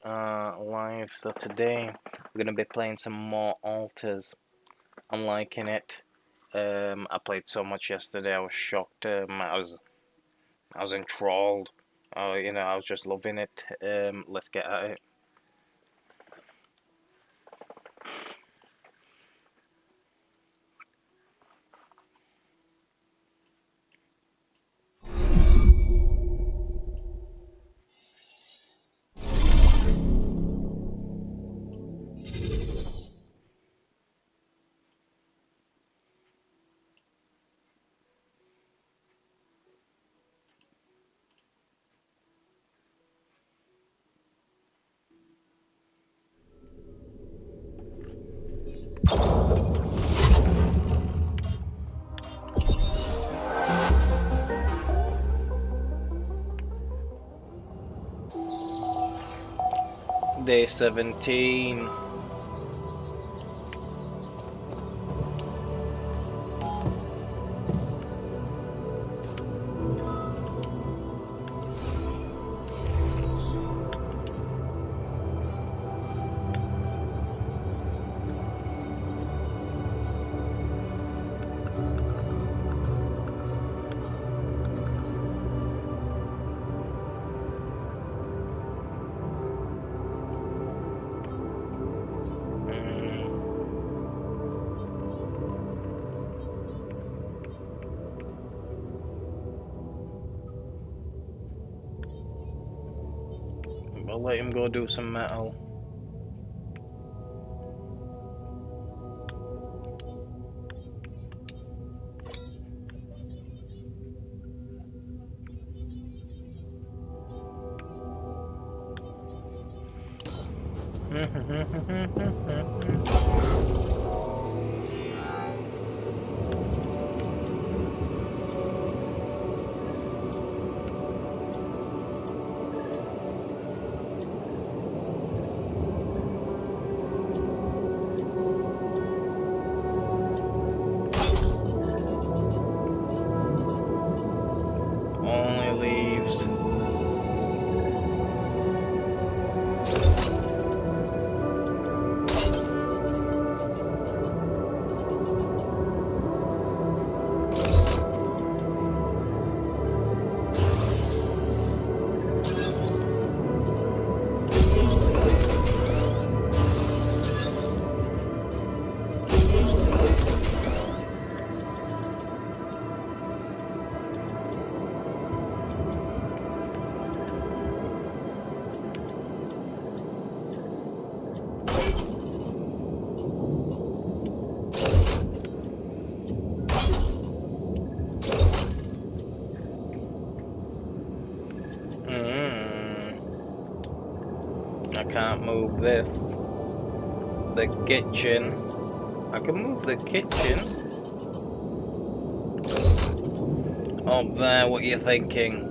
live. So today we're gonna be playing some more Alters. I'm liking it. I played so much yesterday. I was shocked. I was enthralled. I was just loving it. Let's get at it. Day 17. I'll let him go do some metal. Only leaves. I can't move this. The kitchen. I can move the kitchen. Up there, what you thinking?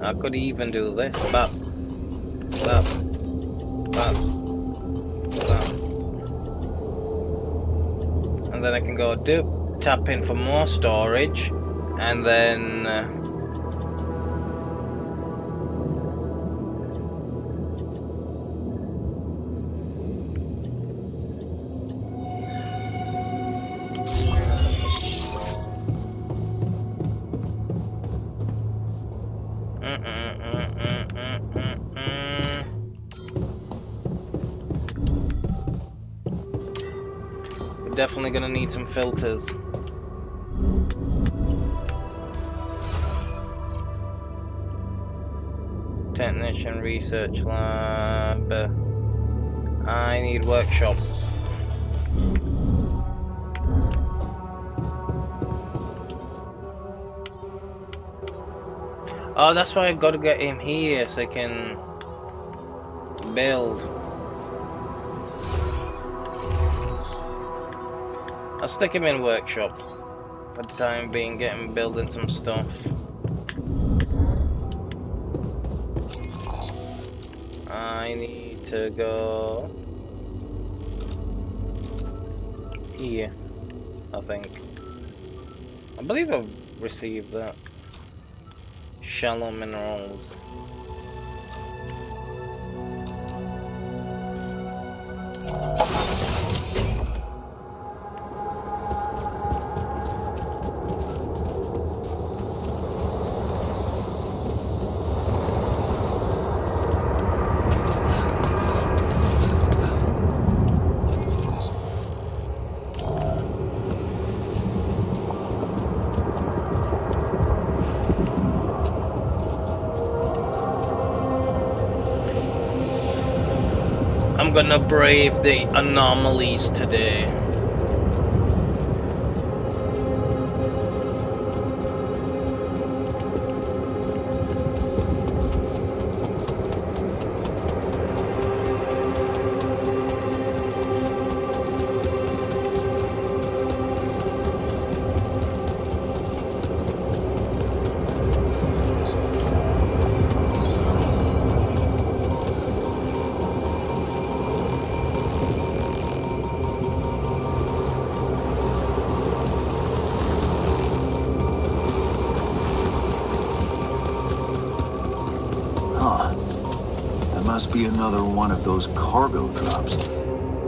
I could even do this. Bap. Bap. Bap. Bap. And then I can go tap in for more storage. And then... We're definitely gonna need some filters. Technician research lab. I need workshop. Oh, that's why I gotta get him here so I can build. I'll stick him in workshop for the time being, get him building some stuff. I need to go here, I think. I believe I've received that. Shallow minerals. I'm gonna brave the anomalies today. Must be another one of those cargo drops.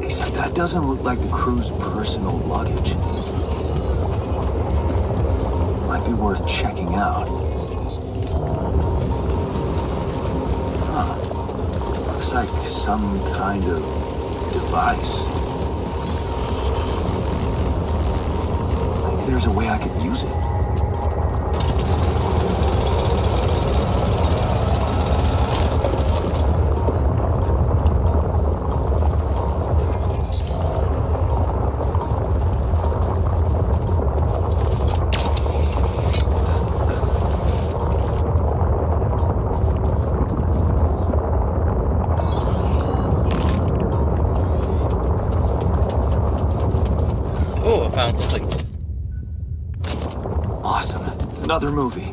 Except that doesn't look like the crew's personal luggage. Might be worth checking out. Looks like some kind of device. Maybe there's a way I could use it. Found something. Awesome. Another movie.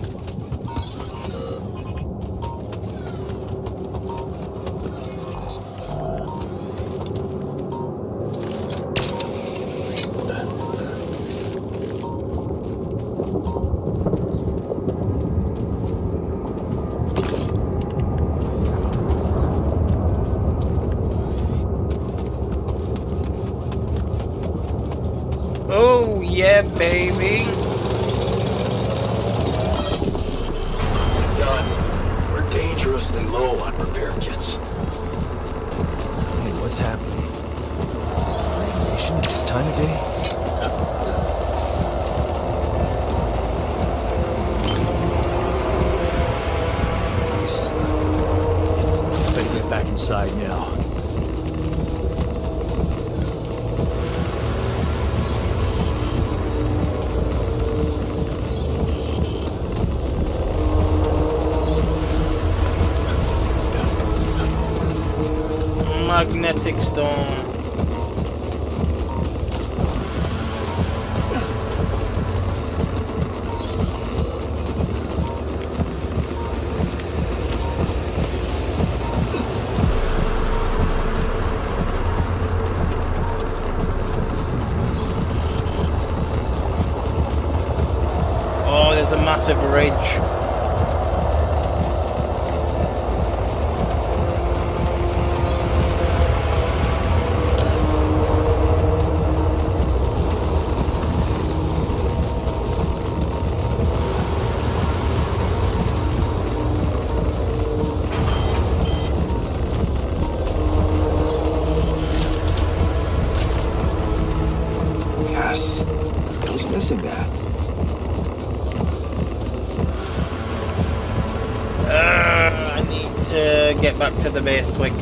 Oh, yeah, baby. Done. We're dangerously low on repair kits. Hey, what's happening? Radiation at this time of day? This is not good. Better get back inside now. Magnetic stone. Oh, there's a massive ridge. Missing that. I need to get back to the base quick.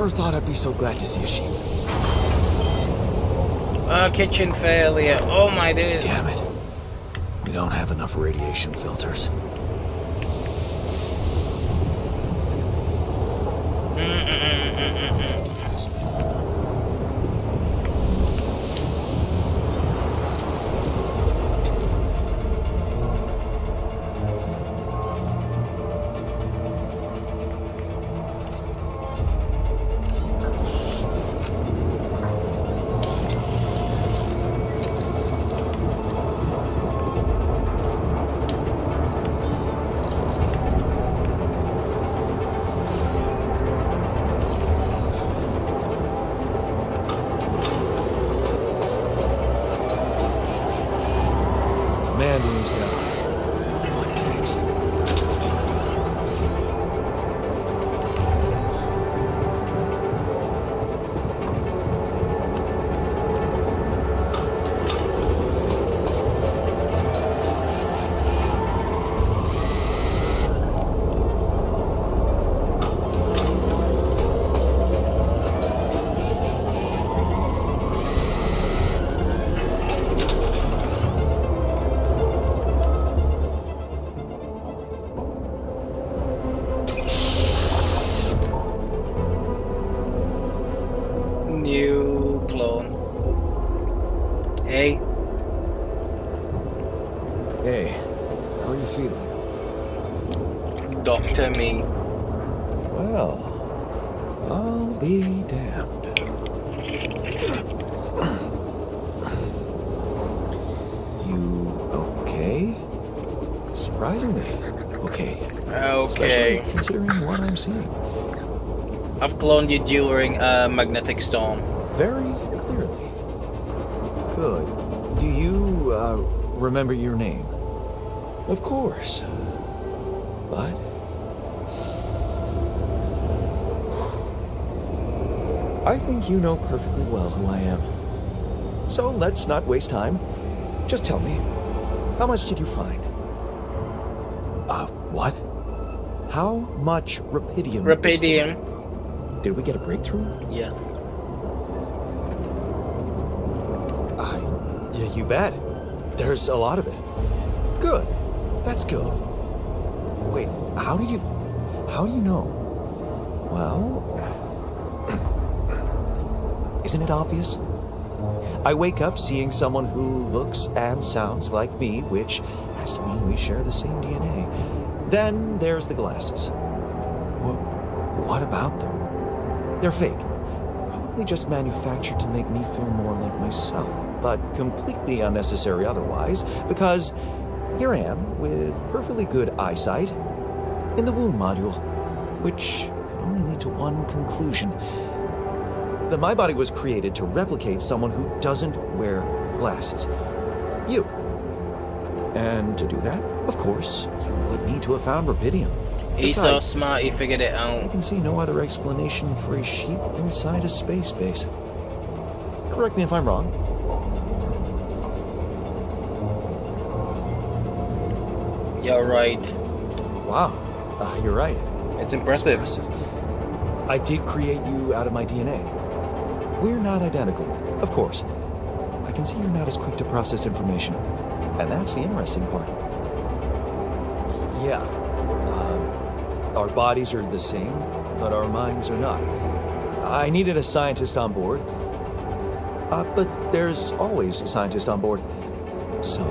Never thought I'd be so glad to see a sheep. Kitchen failure. Oh my days. Damn it. We don't have enough radiation filters. Command room's down. What next? New clone. Hey. Hey, how are you feeling? Doctor me. Well, I'll be damned. You okay? Surprisingly, okay. Okay. Especially considering what I'm seeing. I've cloned you during a magnetic storm. Very clearly. Good. Do you, remember your name? Of course. But... I think you know perfectly well who I am. So let's not waste time. Just tell me, how much did you find? What? How much rapidium? Rapidium. Did we get a breakthrough? Yes. Yeah, you bet. There's a lot of it. Good. That's good. Wait, how do you know? Well, isn't it obvious? I wake up seeing someone who looks and sounds like me, which has to mean we share the same DNA. Then there's the glasses. Well, what about them? They're fake. Probably just manufactured to make me feel more like myself, but completely unnecessary otherwise, because here I am with perfectly good eyesight in the womb module, which can only lead to one conclusion. That my body was created to replicate someone who doesn't wear glasses. You. And to do that, of course, you would need to have found Rapidium. He's so smart, he figured it I out. can see no other explanation for a sheep inside a space base. Correct me if I'm wrong. You're right. Wow, you're right. It's impressive. I did create you out of my DNA. We're not identical, of course. I can see you're not as quick to process information. And that's the interesting part. Yeah. Our bodies are the same, but our minds are not. I needed a scientist on board. But there's always a scientist on board. So,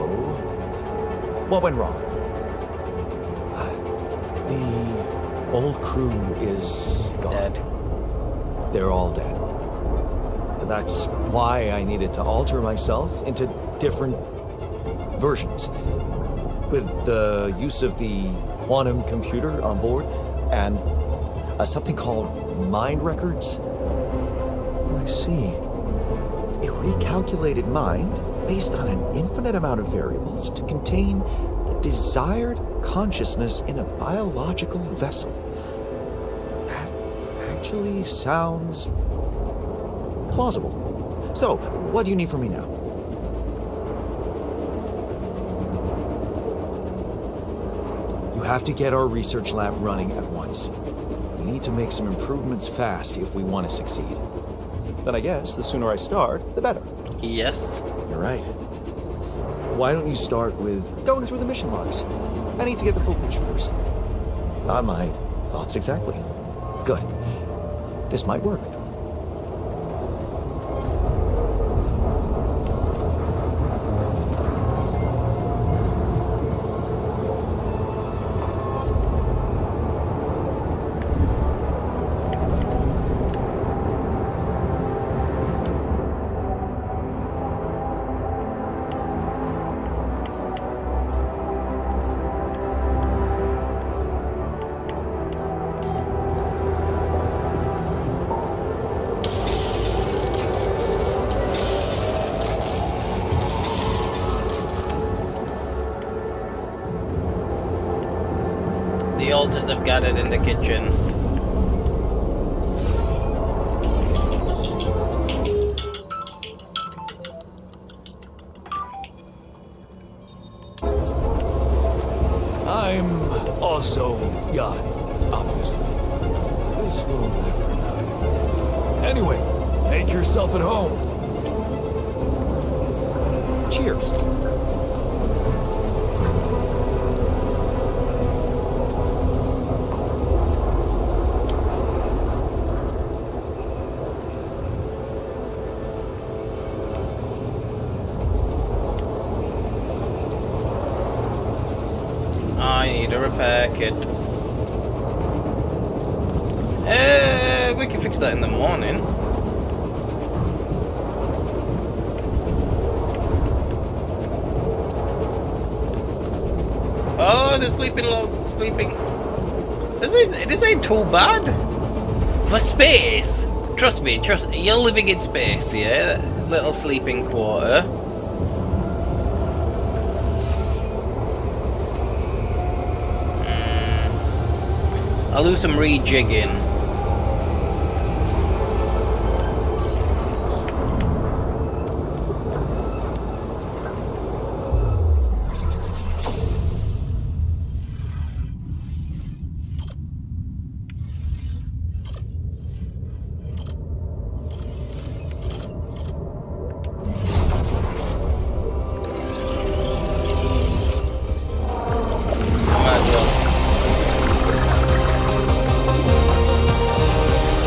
what went wrong? The old crew is gone. Dead. They're all dead. That's why I needed to alter myself into different versions. With the use of the quantum computer on board and something called mind records. I see. A recalculated mind based on an infinite amount of variables to contain the desired consciousness in a biological vessel. That actually sounds plausible. So, what do you need from me now? You have to get our research lab running at once. We need to make some improvements fast if we want to succeed. Then I guess the sooner I start, the better. Yes. You're right. Why don't you start with going through the mission logs? I need to get the full picture first. My thoughts exactly. Good. This might work. The altars have gathered in the kitchen. I'm also God, obviously. This will never happen. Anyway, make yourself at home. Cheers. I need a repair kit. We can fix that in the morning. Oh, the sleeping log, sleeping. This ain't too bad for space. Trust me, you're living in space, yeah. Little sleeping quarter. I'll do some rejigging.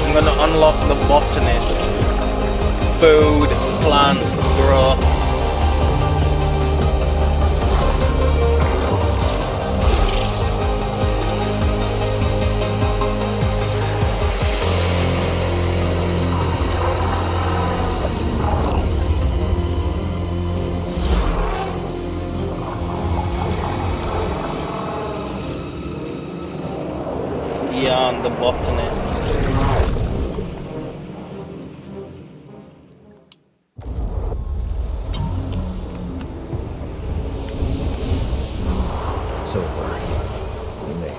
I'm gonna unlock the botanist. Food, plants, growth. Yeah, I'm the botanist. It's over. We made it.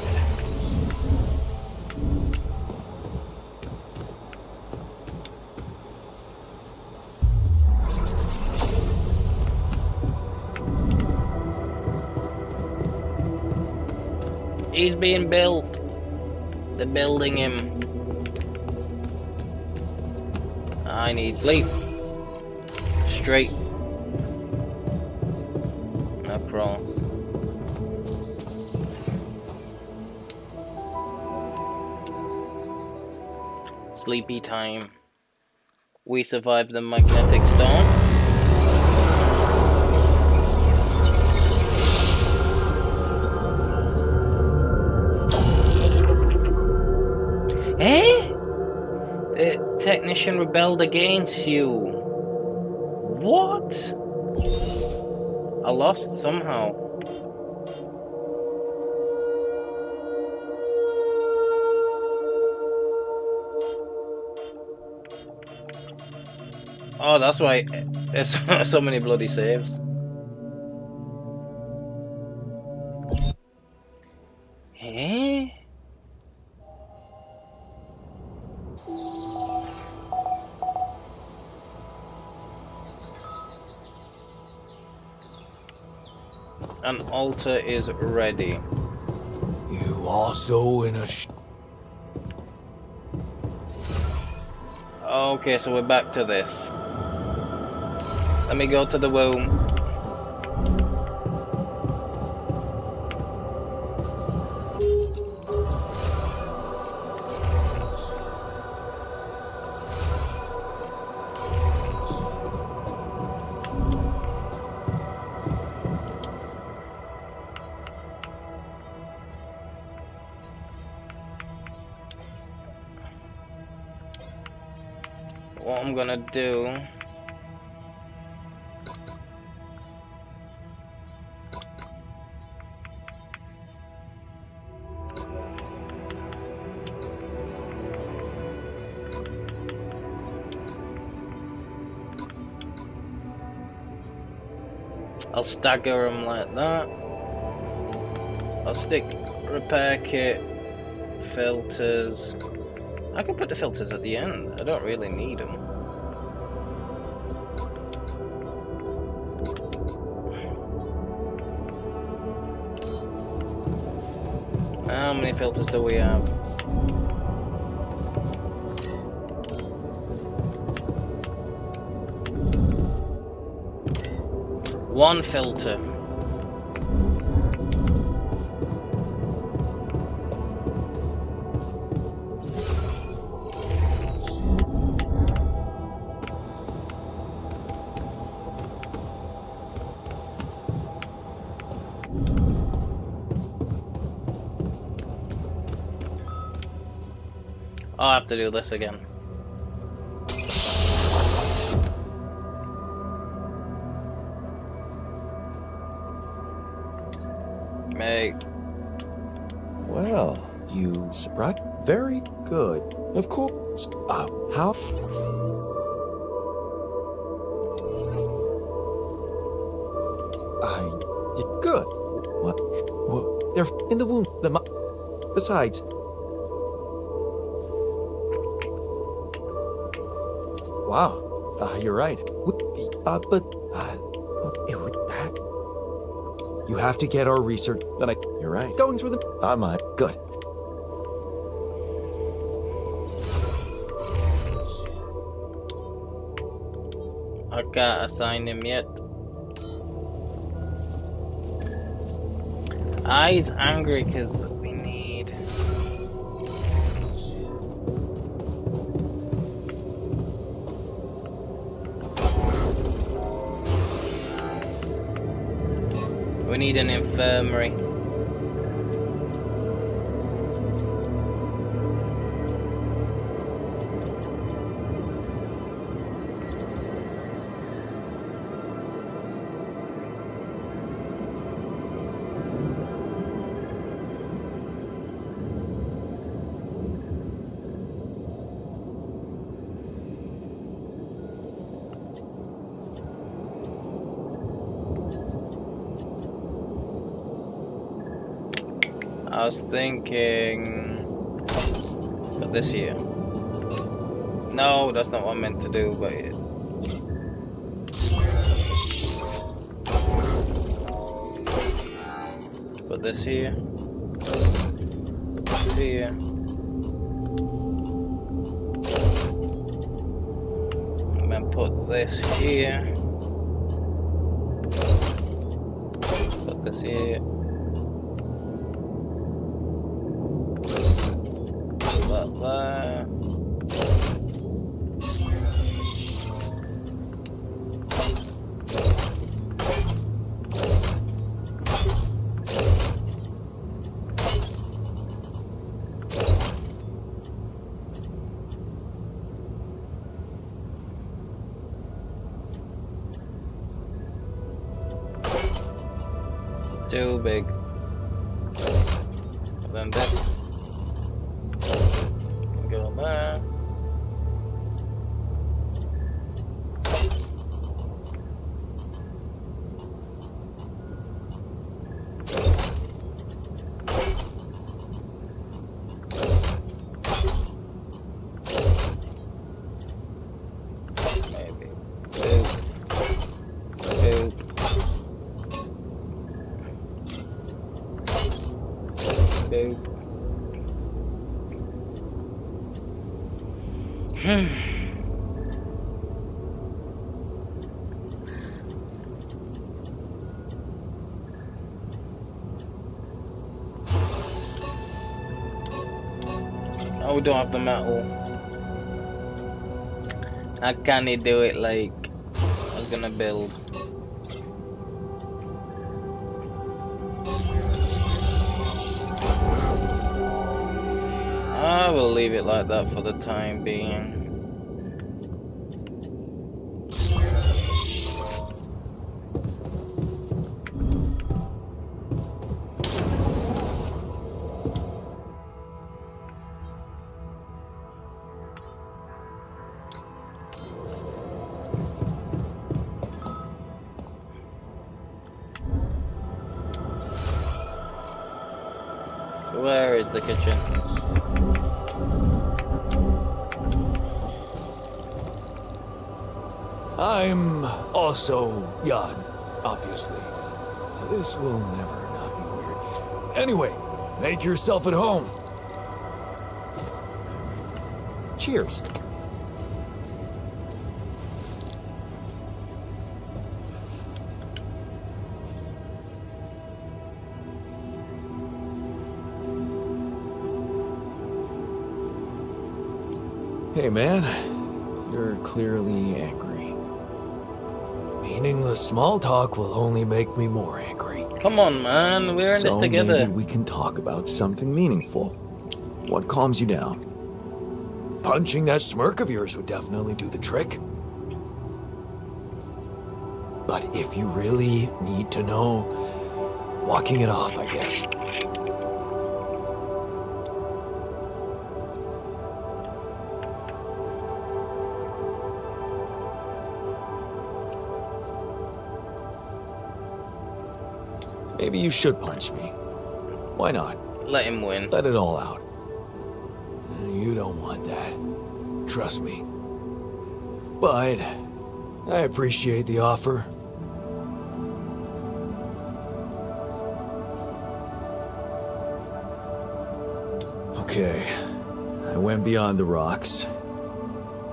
He's being built. They're building him. I need sleep. Straight across. Sleepy time. We survived the magnetic storm. Eh? The technician rebelled against you. What? I lost somehow. Oh, that's why there's so many bloody saves. Eh? An altar is ready. You also in a Okay, so we're back to this. Let me go to the womb. What I'm gonna do... I'll stagger them like that. I'll stick repair kit, filters. I can put the filters at the end. I don't really need them. How many filters do we have? One filter. I'll have to do this again. Mate. Well, you surprised. Very good. Of course. How? Good. What? They're in the womb. Besides. Wow. You're right. You have to get our research. You're right. Going through them. Good. I can't assign him yet. He's angry because we need... We need an infirmary. I was thinking for this year. No, that's not what I meant to do, but put this here. Put this here. And then put this here. Put this here. There. Too big. And then this. Go there. Maybe. Boop. Oh, we don't have the metal. How can he do it like I was gonna build? I will leave it like that for the time being. Where is the kitchen? I'm also Jan, obviously. This will never not be weird. Anyway, make yourself at home. Cheers. Hey man, you're clearly angry. Meaningless small talk will only make me more angry. Come on, man. We're in this together. Maybe we can talk about something meaningful. What calms you down? Punching that smirk of yours would definitely do the trick. But if you really need to know, walking it off, I guess. Maybe you should punch me. Why not? Let him win. Let it all out. You don't want that. Trust me. But I appreciate the offer. Okay. I went beyond the rocks.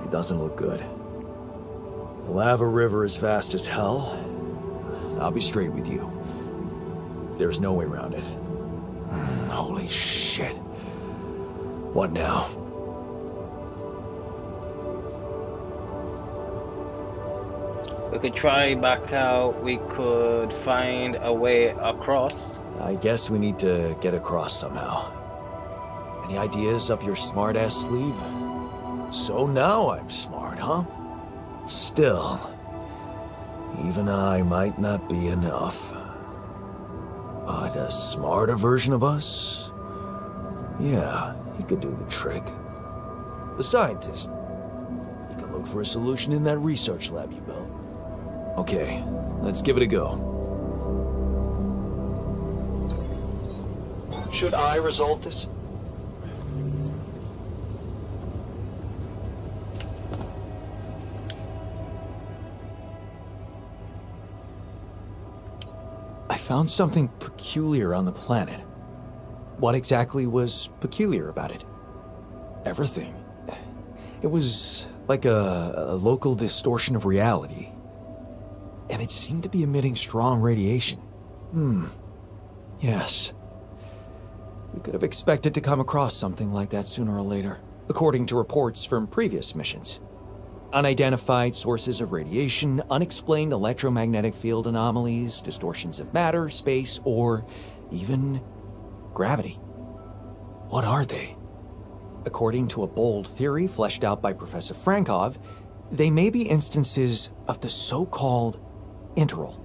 It doesn't look good. The lava river is fast as hell. I'll be straight with you. There's no way around it. Holy shit. What now? We could try back out. We could find a way across. I guess we need to get across somehow. Any ideas up your smart-ass sleeve? So now I'm smart, huh? Still, even I might not be enough. But a smarter version of us? Yeah, he could do the trick. The scientist. He could look for a solution in that research lab you built. Okay, let's give it a go. Should I resolve this? I found something peculiar on the planet. What exactly was peculiar about it? Everything. It was like a local distortion of reality. And it seemed to be emitting strong radiation. Yes. We could have expected to come across something like that sooner or later, according to reports from previous missions. Unidentified sources of radiation, unexplained electromagnetic field anomalies, distortions of matter, space, or even gravity. What are they? According to a bold theory fleshed out by Professor Frankov, they may be instances of the so-called interral.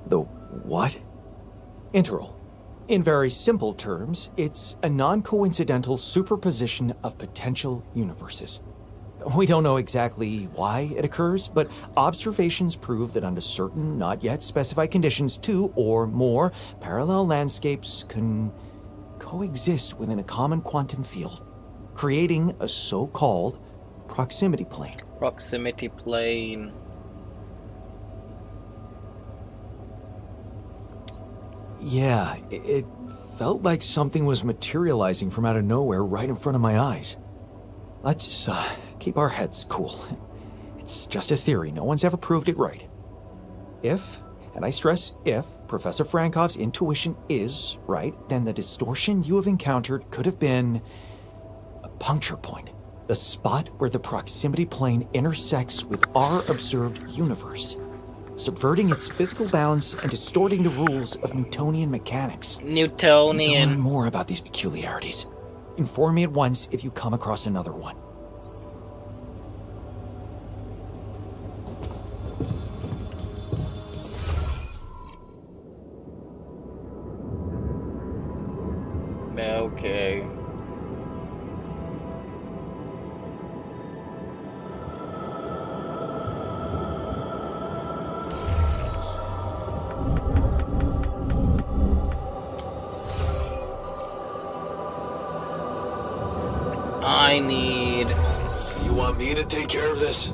The what? Interral. In very simple terms, it's a non-coincidental superposition of potential universes. We don't know exactly why it occurs, but observations prove that under certain, not yet specified conditions, two or more parallel landscapes can coexist within a common quantum field, creating a so-called proximity plane. Proximity plane. Yeah, it felt like something was materializing from out of nowhere right in front of my eyes. Let's keep our heads cool. It's just a theory. No one's ever proved it right. If, and I stress if, Professor Frankov's intuition is right, then the distortion you have encountered could have been a puncture point. The spot where the proximity plane intersects with our observed universe, subverting its physical balance and distorting the rules of Newtonian mechanics. I need to learn Newtonian. more about these peculiarities. Inform me at once if you come across another one. Okay. I need... You want me to take care of this?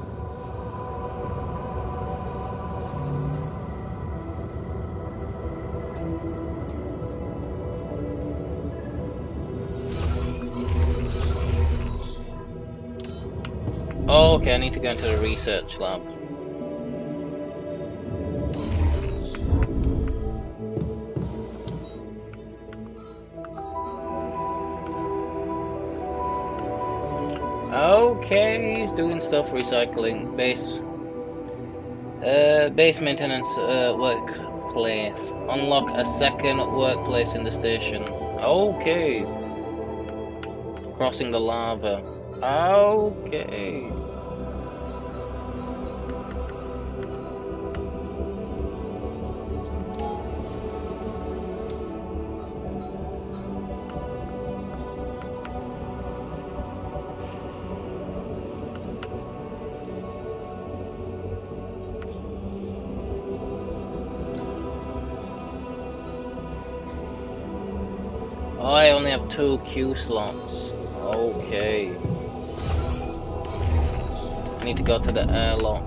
Oh, okay, I need to go into the research lab. Okay, he's doing stuff, recycling, base maintenance, workplace. Unlock a second workplace in the station. Okay. Crossing the lava. Okay. Oh, I only have 2 queue slots. Okay. I need to go to the airlock.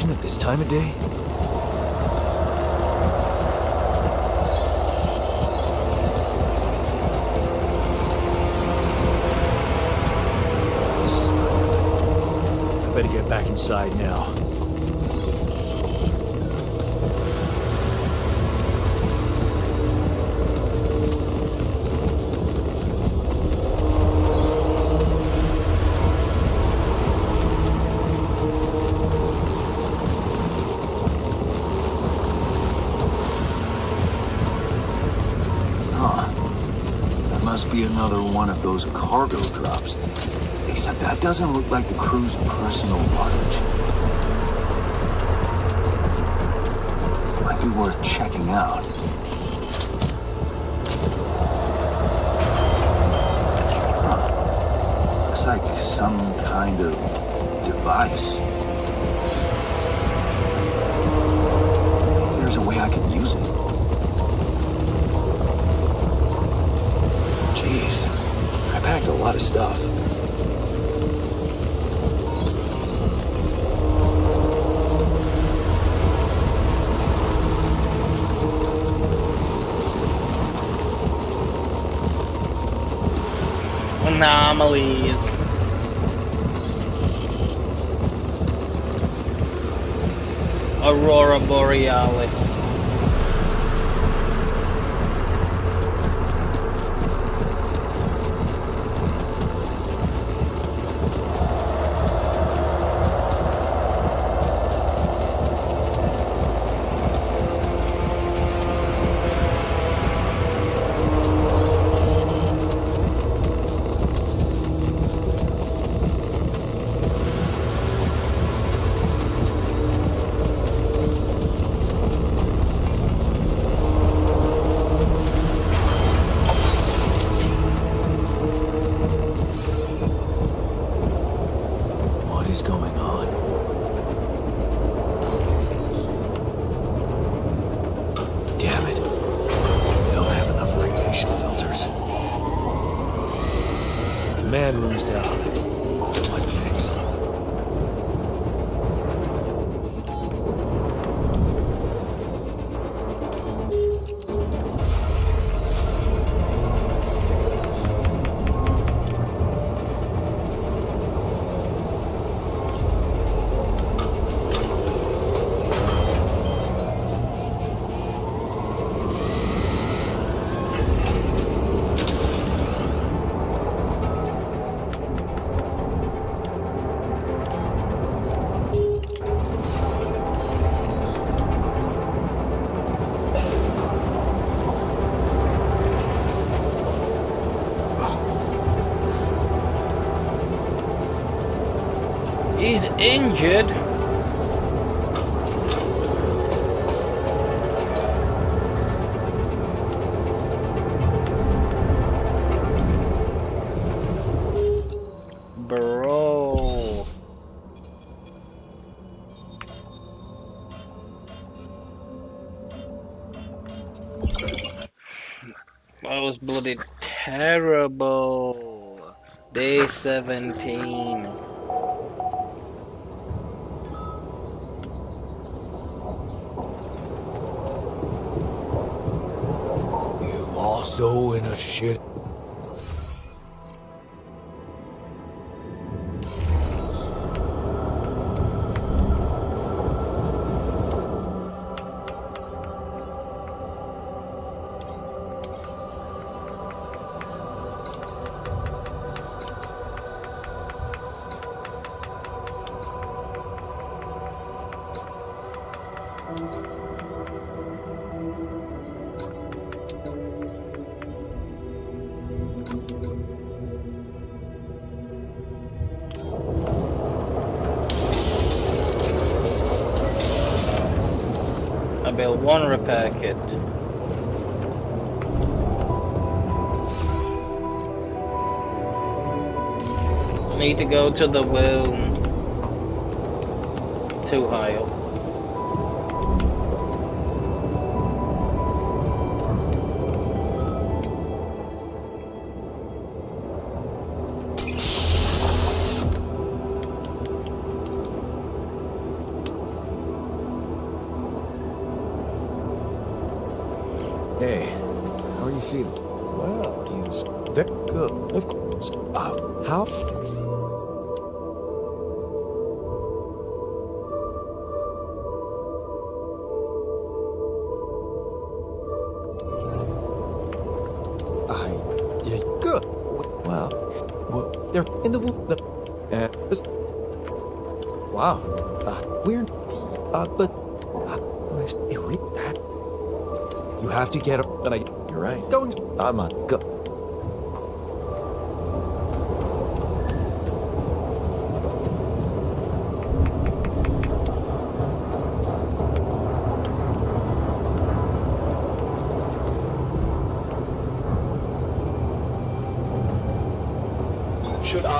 At this time of day? This is not good. I better get back inside now. must be another one of those cargo drops. Except that doesn't look like the crew's personal luggage. Might be worth checking out. Huh. Looks like some kind of device. Maybe there's a way I could use it. Jeez, I packed a lot of stuff. Anomalies. Aurora Borealis. What is going on? Damn it. We don't have enough radiation filters. Command room's down. What next? He's injured. Bro. That was bloody terrible. Day 17. Also in a shit. I built one repair kit. Need to go to the womb. Too high up. Hey, how are you feeling? Well, he's very good. Of course. How? Yeah, good. Wow. Well, they're in the womb. Wow. Weird. But I read that. You have to get up. And you're right. Going. I'm a go.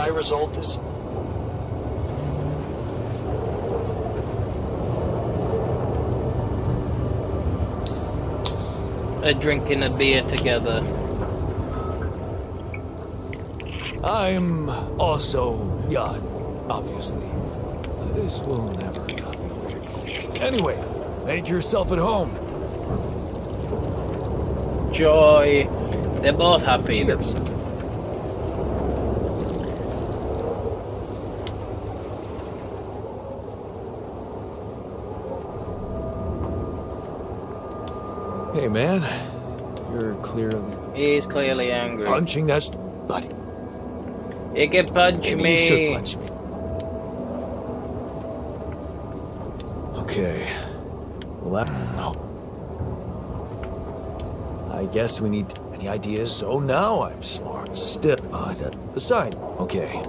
I resolve this? Drinking a beer together. I'm also young, obviously. This will never not be weird. Anyway, make yourself at home. Joy. They're both happy. Cheers. Hey, man. You're clearly He's clearly angry. punching that buddy. You can punch Maybe you should me. punch me. Okay. No. I guess we need any ideas. So now I'm smart. Still, aside. Okay.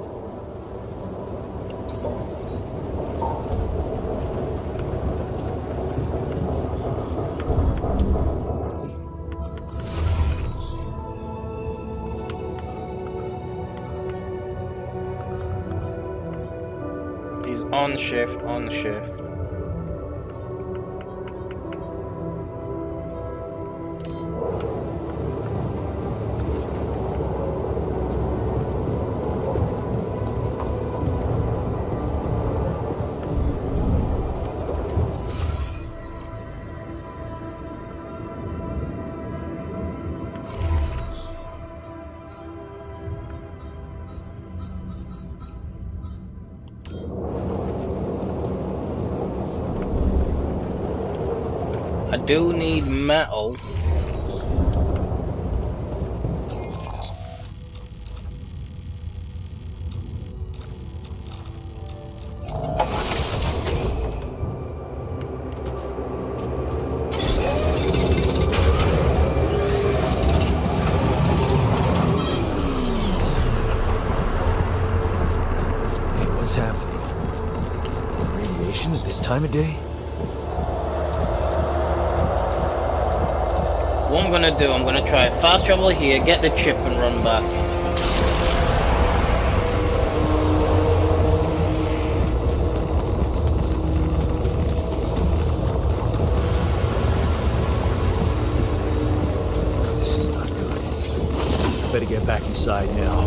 He's on shift, on shift. I do need metal. Hey, what's happening? Radiation at this time of day? What I'm gonna do, I'm gonna try fast travel here, get the chip and run back. This is not good. Better get back inside now.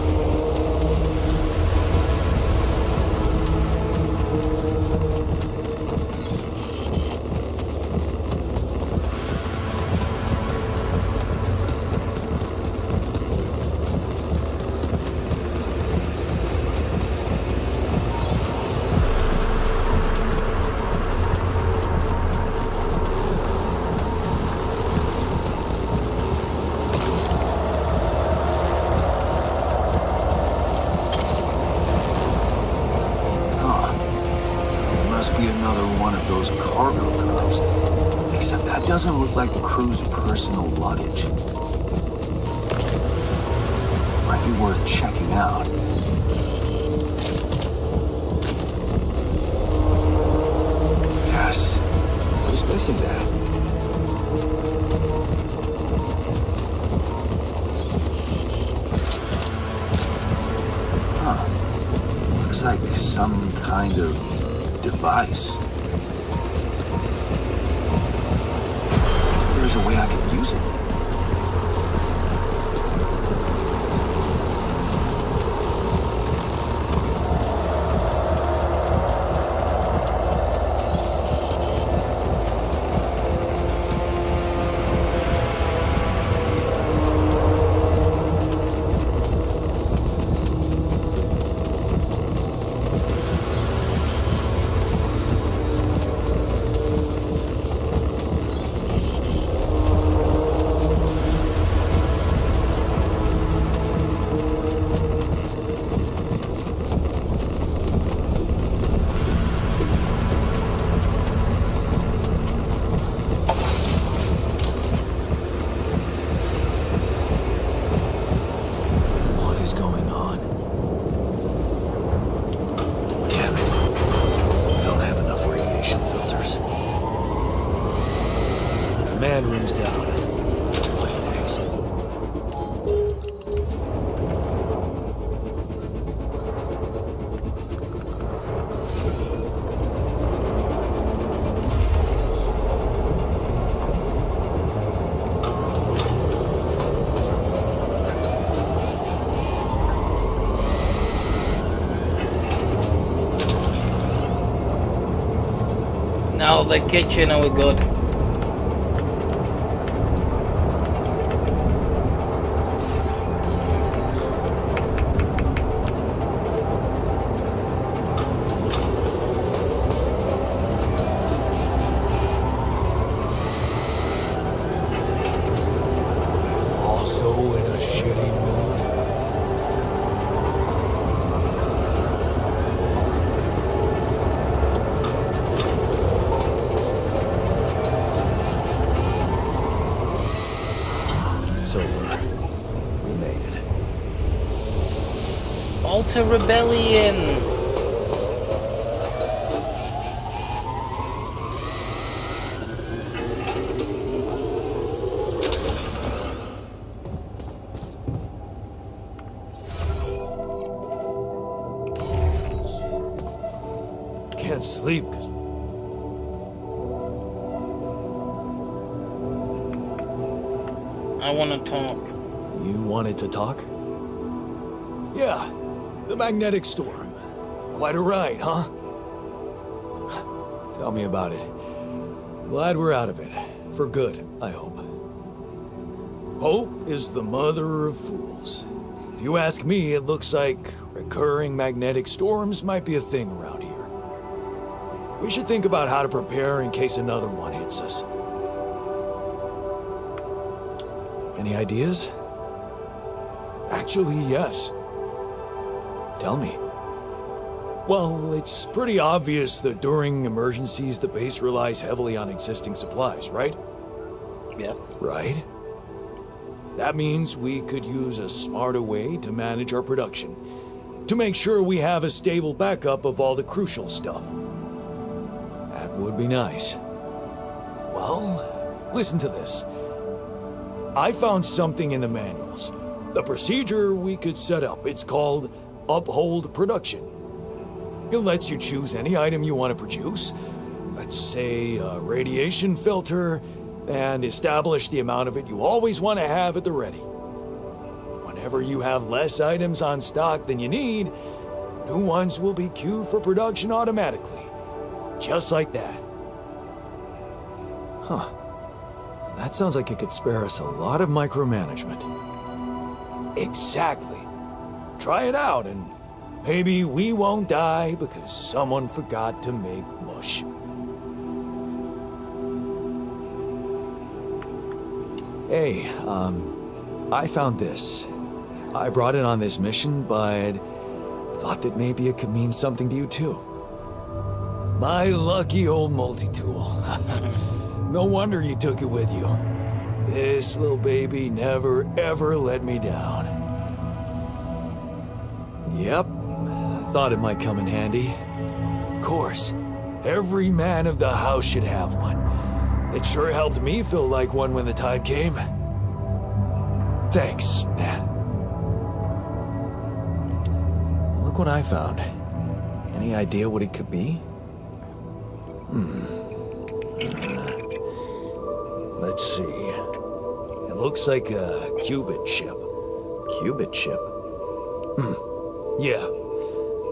Must be another one of those cargo drops. Except that doesn't look like the crew's personal luggage. Might be worth checking out. Yes. Who's missing that? Huh. Looks like some kind of device. There's a way I can use it. What is going on? Damn it. We don't have enough radiation filters. Command room's down. What next? out of the kitchen and we're good. Also in a shitty mood. It's over. We made it. Alter Rebellion! Can't sleep 'cause I wanna talk. you wanted to talk? Yeah, the magnetic storm. Quite a ride, huh? Tell me about it. Glad we're out of it. For good, I hope. Hope is the mother of fools. If you ask me, it looks like recurring magnetic storms might be a thing around here. We should think about how to prepare in case another one hits us. Any ideas? Actually, yes. Tell me. Well, it's pretty obvious that during emergencies, the base relies heavily on existing supplies, right? Yes. Right? That means we could use a smarter way to manage our production, to make sure we have a stable backup of all the crucial stuff. That would be nice. Well, listen to this. I found something in the manuals. The procedure we could set up. It's called Uphold Production. It lets you choose any item you want to produce. Let's say a radiation filter, and establish the amount of it you always want to have at the ready. Whenever you have less items on stock than you need, new ones will be queued for production automatically. Just like that. Huh. That sounds like it could spare us a lot of micromanagement. Exactly. Try it out and maybe we won't die because someone forgot to make mush. Hey, I found this. I brought it on this mission, but thought that maybe it could mean something to you too. My lucky old multi-tool. No wonder you took it with you. This little baby never ever let me down. Yep, I thought it might come in handy. Of course, every man of the house should have one. It sure helped me feel like one when the time came. Thanks, man. Look what I found. Any idea what it could be? Let's see. It looks like a qubit chip. Qubit chip? Yeah.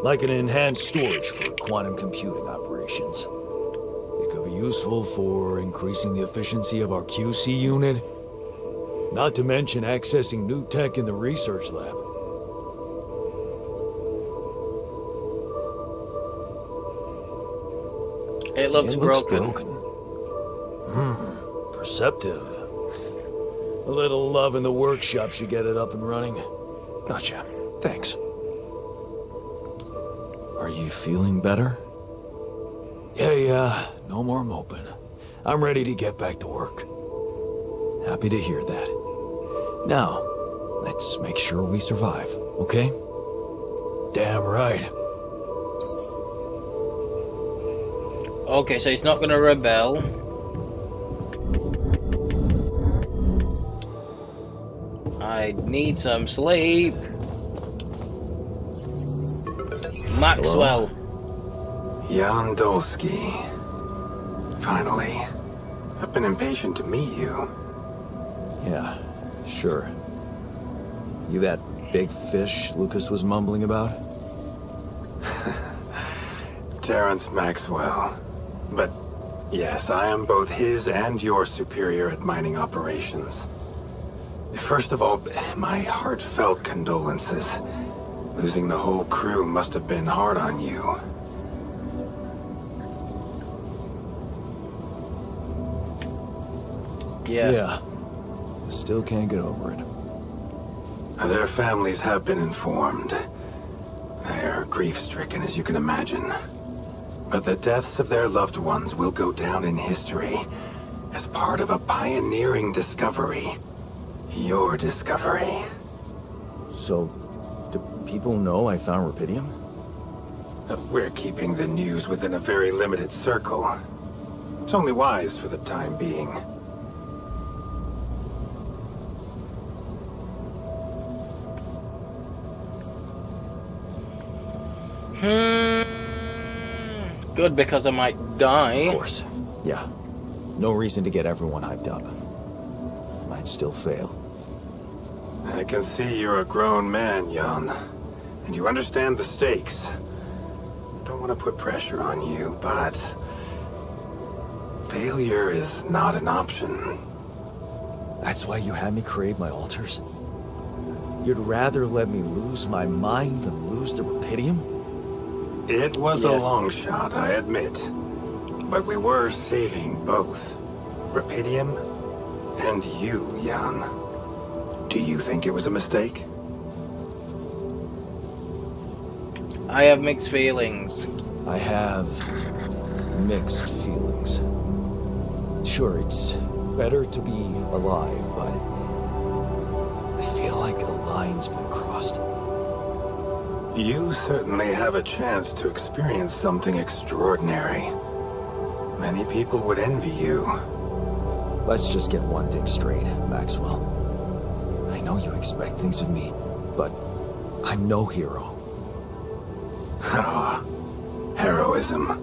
Like an enhanced storage for quantum computing operations. It could be useful for increasing the efficiency of our QC unit. Not to mention accessing new tech in the research lab. It looks broken. Perceptive. A little love in the workshop should get it up and running. Gotcha. Thanks. Are you feeling better? Yeah, no more moping. I'm ready to get back to work. Happy to hear that. Now, let's make sure we survive, okay? Damn right. Okay, so he's not gonna rebel. I need some sleep. Maxwell. Jan Dolsky. Finally. I've been impatient to meet you. Yeah, sure. You that big fish Lucas was mumbling about? Terrence Maxwell. But Yes, I am both his and your superior at mining operations. First of all, my heartfelt condolences. Losing the whole crew must have been hard on you. Yes. Yeah. Still can't get over it. Their families have been informed. They are grief-stricken, as you can imagine. But the deaths of their loved ones will go down in history as part of a pioneering discovery. Your discovery. So, do people know I found Rapidium? We're keeping the news within a very limited circle. It's only wise for the time being. Good, because I might die. Of course. Yeah. No reason to get everyone hyped up. Might still fail. I can see you're a grown man, Jan. And you understand the stakes. Don't want to put pressure on you, but... failure is not an option. That's why you had me create my altars? You'd rather let me lose my mind than lose the Rapidium? It was Yes. a long shot, I admit. But we were saving both. Rapidium and you, Jan. Do you think it was a mistake? I have mixed feelings. I have mixed feelings. Sure, it's better to be alive, but I feel like a line's been crossed. You certainly have a chance to experience something extraordinary. Many people would envy you. Let's just get one thing straight, Maxwell. I know you expect things of me, but I'm no hero. Ah, heroism.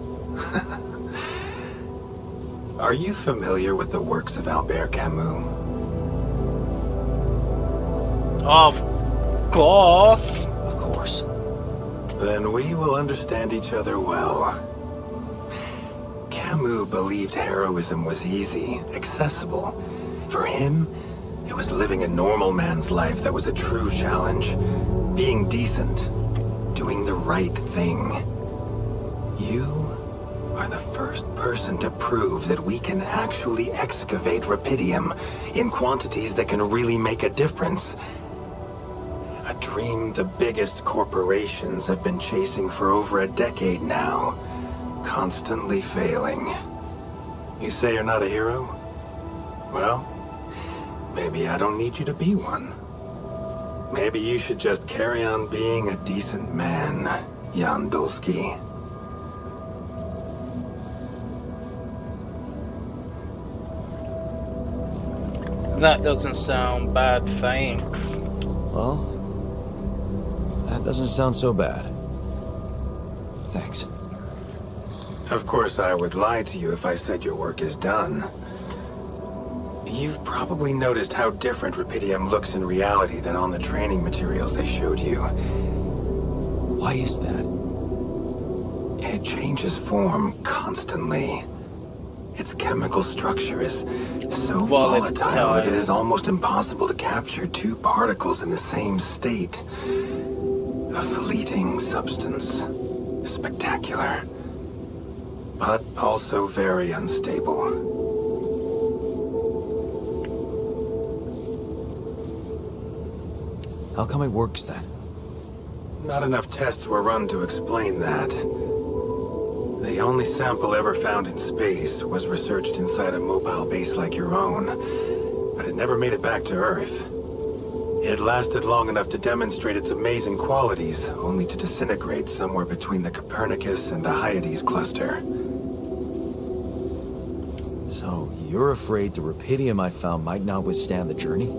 Are you familiar with the works of Albert Camus? Of course. Of course. Then we will understand each other well. Camus believed heroism was easy, accessible. For him, it was living a normal man's life that was a true challenge. Being decent. Doing the right thing. You are the first person to prove that we can actually excavate Rapidium in quantities that can really make a difference. A dream the biggest corporations have been chasing for over a decade now. Constantly failing. You say you're not a hero? Well, maybe I don't need you to be one. Maybe you should just carry on being a decent man, Jan Dolsky. That doesn't sound bad, thanks. Well, that doesn't sound so bad. Thanks. Of course, I would lie to you if I said your work is done. You've probably noticed how different Rapidium looks in reality than on the training materials they showed you. Why is that? It changes form constantly. Its chemical structure is so volatile that it is almost impossible to capture two particles in the same state. A fleeting substance. Spectacular. But also very unstable. How come it works then? Not enough tests were run to explain that. The only sample ever found in space was researched inside a mobile base like your own, but it never made it back to Earth. It lasted long enough to demonstrate its amazing qualities, only to disintegrate somewhere between the Copernicus and the Hyades cluster. So, you're afraid the Rapidium I found might not withstand the journey?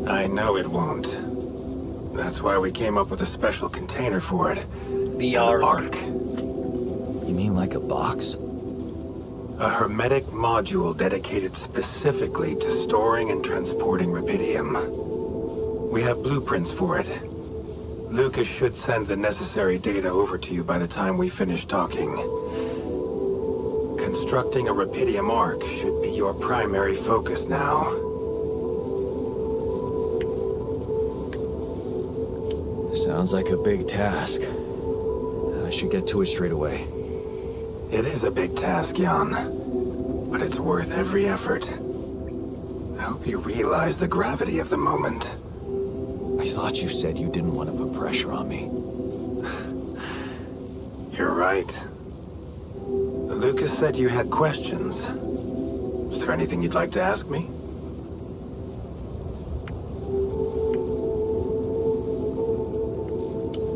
I know it won't. That's why we came up with a special container for it. The An Ark. You mean like a box? A hermetic module dedicated specifically to storing and transporting Rapidium. We have blueprints for it. Lucas should send the necessary data over to you by the time we finish talking. constructing a Rapidium Arc should be your primary focus now. Sounds like a big task. I should get to it straight away. It is a big task, Jan, but it's worth every effort. I hope you realize the gravity of the moment. I thought you said you didn't want to put pressure on me. You're right. Lucas said you had questions. Is there anything you'd like to ask me?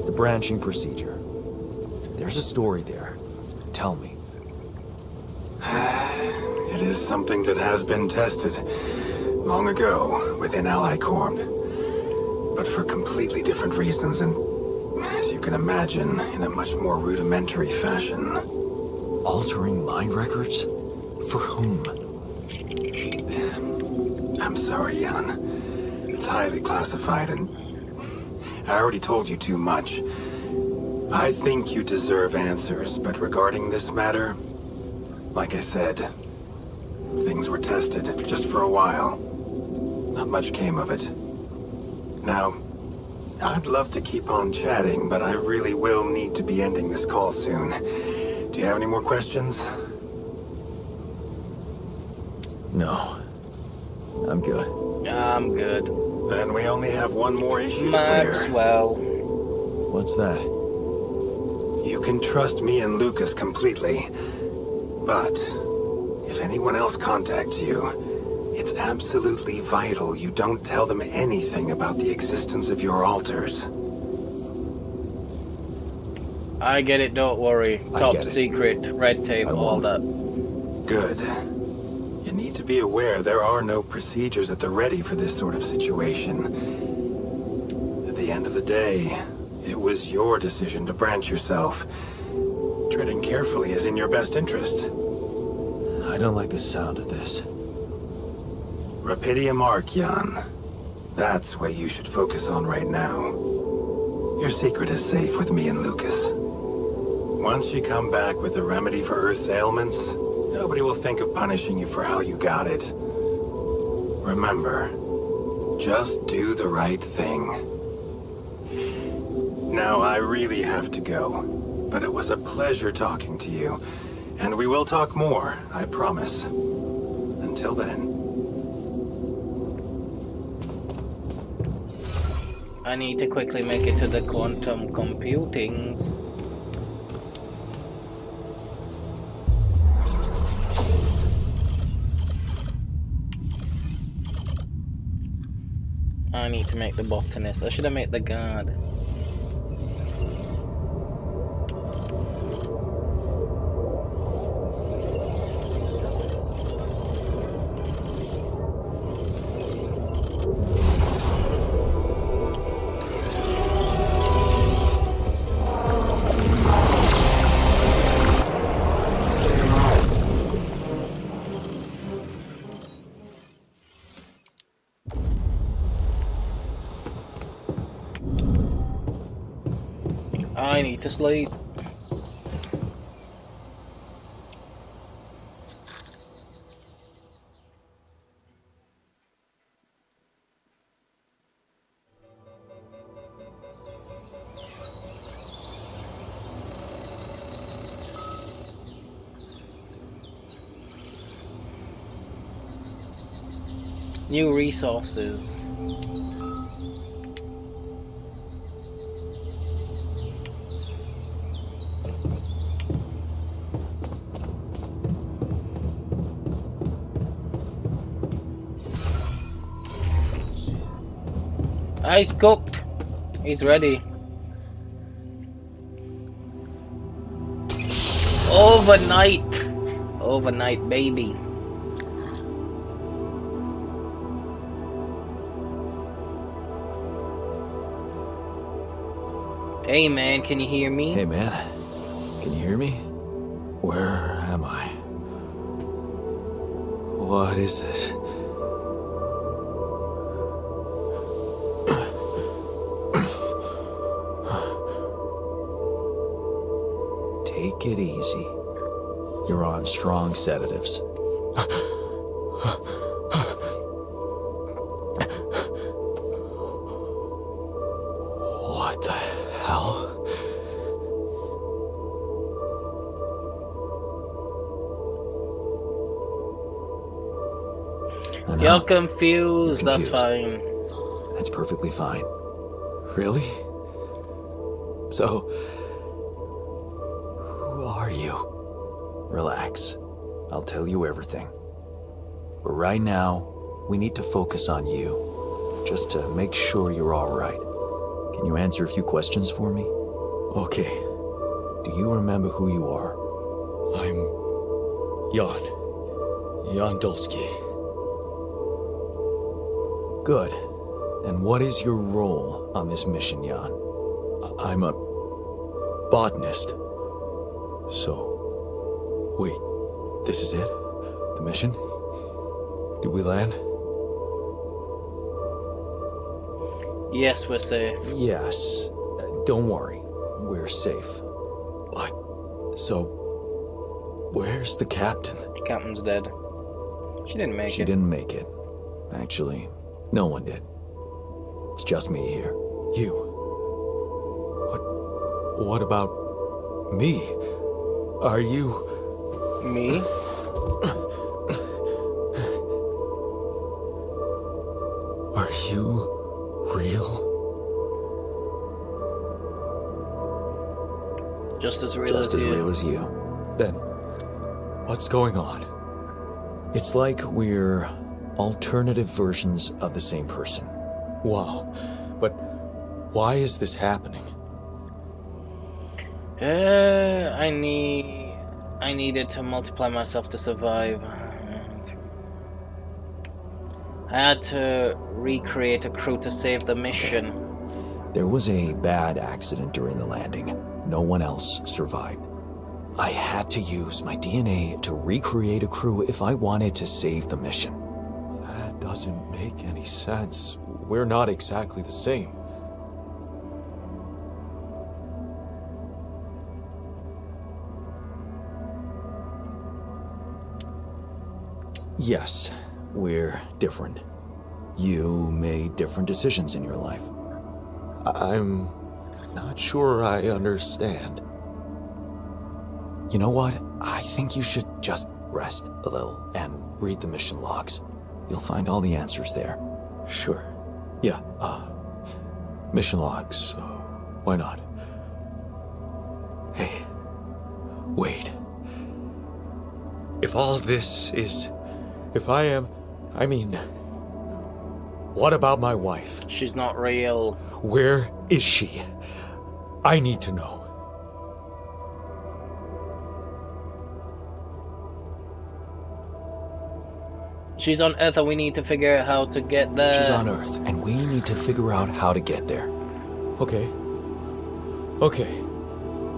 The branching procedure. There's a story there. Tell me. It is something that has been tested long ago within Ally Corp, but for completely different reasons and, as you can imagine, in a much more rudimentary fashion. Altering mind records? For whom? I'm sorry, Jan. It's highly classified and I already told you too much. I think you deserve answers, but regarding this matter, like I said, things were tested just for a while. Not much came of it. Now, I'd love to keep on chatting, but I really will need to be ending this call soon. Do you have any more questions? No. I'm good. I'm good. Then we only have one more issue to clear. Maxwell. What's that? You can trust me and Lucas completely. But if anyone else contacts you, it's absolutely vital you don't tell them anything about the existence of your altars. I get it, don't worry. I Top get it. secret, red tape, I all won't. that. Good. You need to be aware there are no procedures at the ready for this sort of situation. At the end of the day, it was your decision to branch yourself. Treading carefully is in your best interest. I don't like the sound of this. Rapidium Arc, Jan. That's what you should focus on right now. Your secret is safe with me and Lucas. Once you come back with a remedy for Earth's ailments, nobody will think of punishing you for how you got it. Remember, just do the right thing. Now, I really have to go, but it was a pleasure talking to you, and we will talk more, I promise. Until then. I need to quickly make it to the quantum computings. I need to make the botanist. I should have made the guard. I need to sleep. New resources. He's cooked. He's ready. Overnight. Overnight, baby. Hey man, can you hear me? Hey, man. Can you hear me? Where am I? What is this? Take it easy. You're on strong sedatives. What the hell? I know. You're confused, You're that's confused. fine. That's perfectly fine. Really? So, who are you? Relax. I'll tell you everything. But right now, we need to focus on you, just to make sure you're all right. Can you answer a few questions for me? Okay. Do you remember who you are? I'm Jan Dolsky. Good. And what is your role on this mission, Jan? I'm a botanist. So, wait, this is it? The mission? Did we land? Yes, we're safe. Yes. Don't worry. We're safe. But, so, where's the captain? Captain's dead. She didn't make She it. didn't make it. Actually, no one did. It's just me here. You. What about me? Are you... Me? Are you real? Just as real Just as as you. real as you. Then, what's going on? It's like we're alternative versions of the same person. Wow. But why is this happening? I needed to multiply myself to survive. I had to recreate a crew to save the mission. There was a bad accident during the landing. No one else survived. I had to use my DNA to recreate a crew if I wanted to save the mission. That doesn't make any sense. We're not exactly the same. Yes, we're different. You made different decisions in your life. I'm not sure I understand. You know what? I think you should just rest a little and read the mission logs. You'll find all the answers there. Sure. Yeah, mission logs. Why not? Hey, wait. If all this is... If I am... I mean... What about my wife? She's not real. Where is she? I need to know. She's on Earth and we need to figure out how to get there. She's on Earth, and we need to figure out how to get there. Okay. Okay.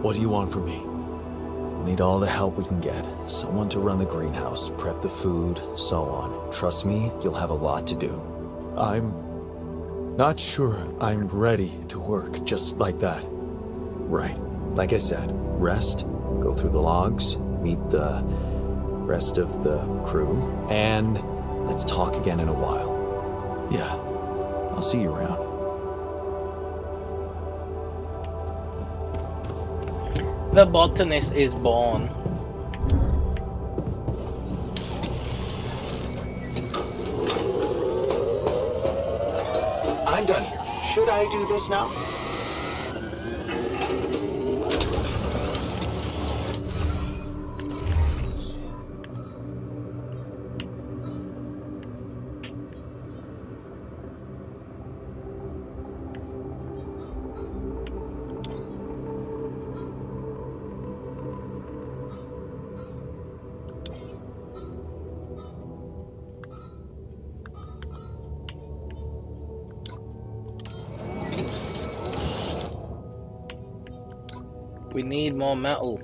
What do you want from me? We'll need all the help we can get. Someone to run the greenhouse, prep the food, so on. Trust me, you'll have a lot to do. I'm not sure I'm ready to work just like that. Right. Like I said, rest, go through the logs, meet the rest of the crew, and let's talk again in a while. Yeah, I'll see you around. The botanist is born. I'm done here. Should I do this now? We need more metal.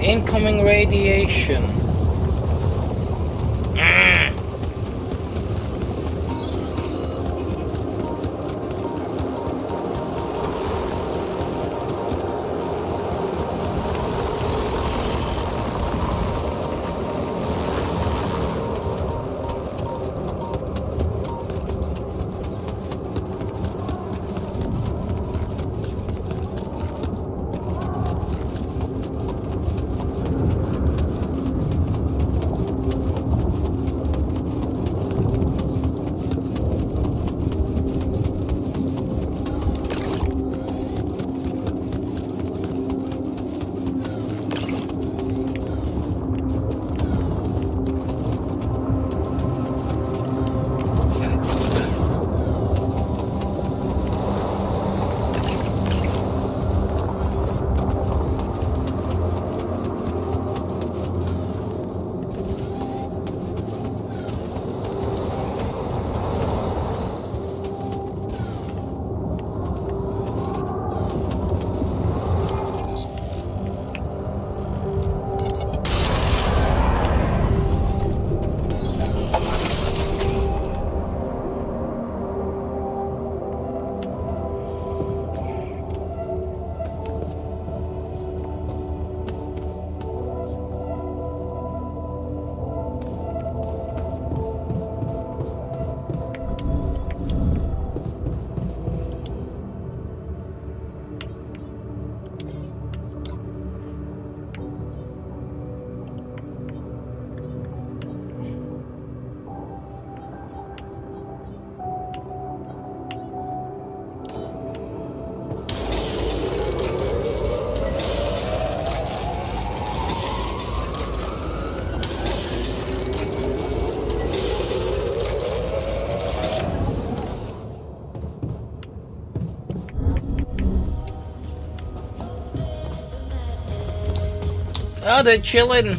Incoming radiation. Oh, they're chilling.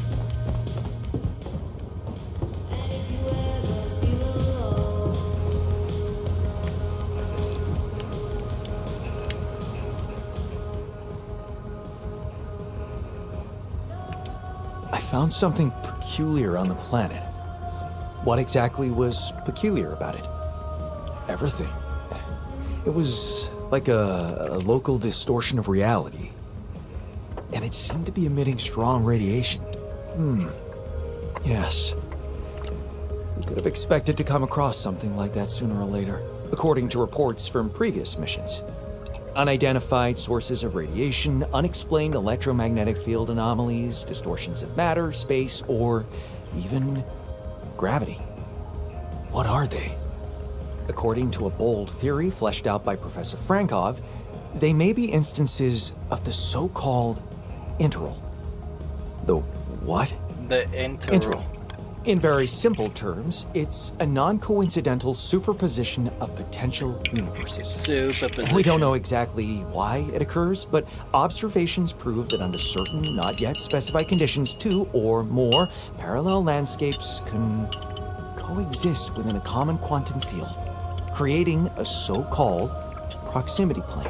I found something peculiar on the planet. What exactly was peculiar about it? Everything. It was like a local distortion of reality. And it seemed to be emitting strong radiation. Yes. We could have expected to come across something like that sooner or later, according to reports from previous missions. Unidentified sources of radiation, unexplained electromagnetic field anomalies, distortions of matter, space, or even gravity. What are they? According to a bold theory fleshed out by Professor Frankov, they may be instances of the so-called interval. The what? The interval. In very simple terms, it's a non-coincidental superposition of potential universes. Superposition. We don't know exactly why it occurs, but observations prove that under certain, not yet specified conditions, two or more parallel landscapes can coexist within a common quantum field, creating a so-called proximity plane.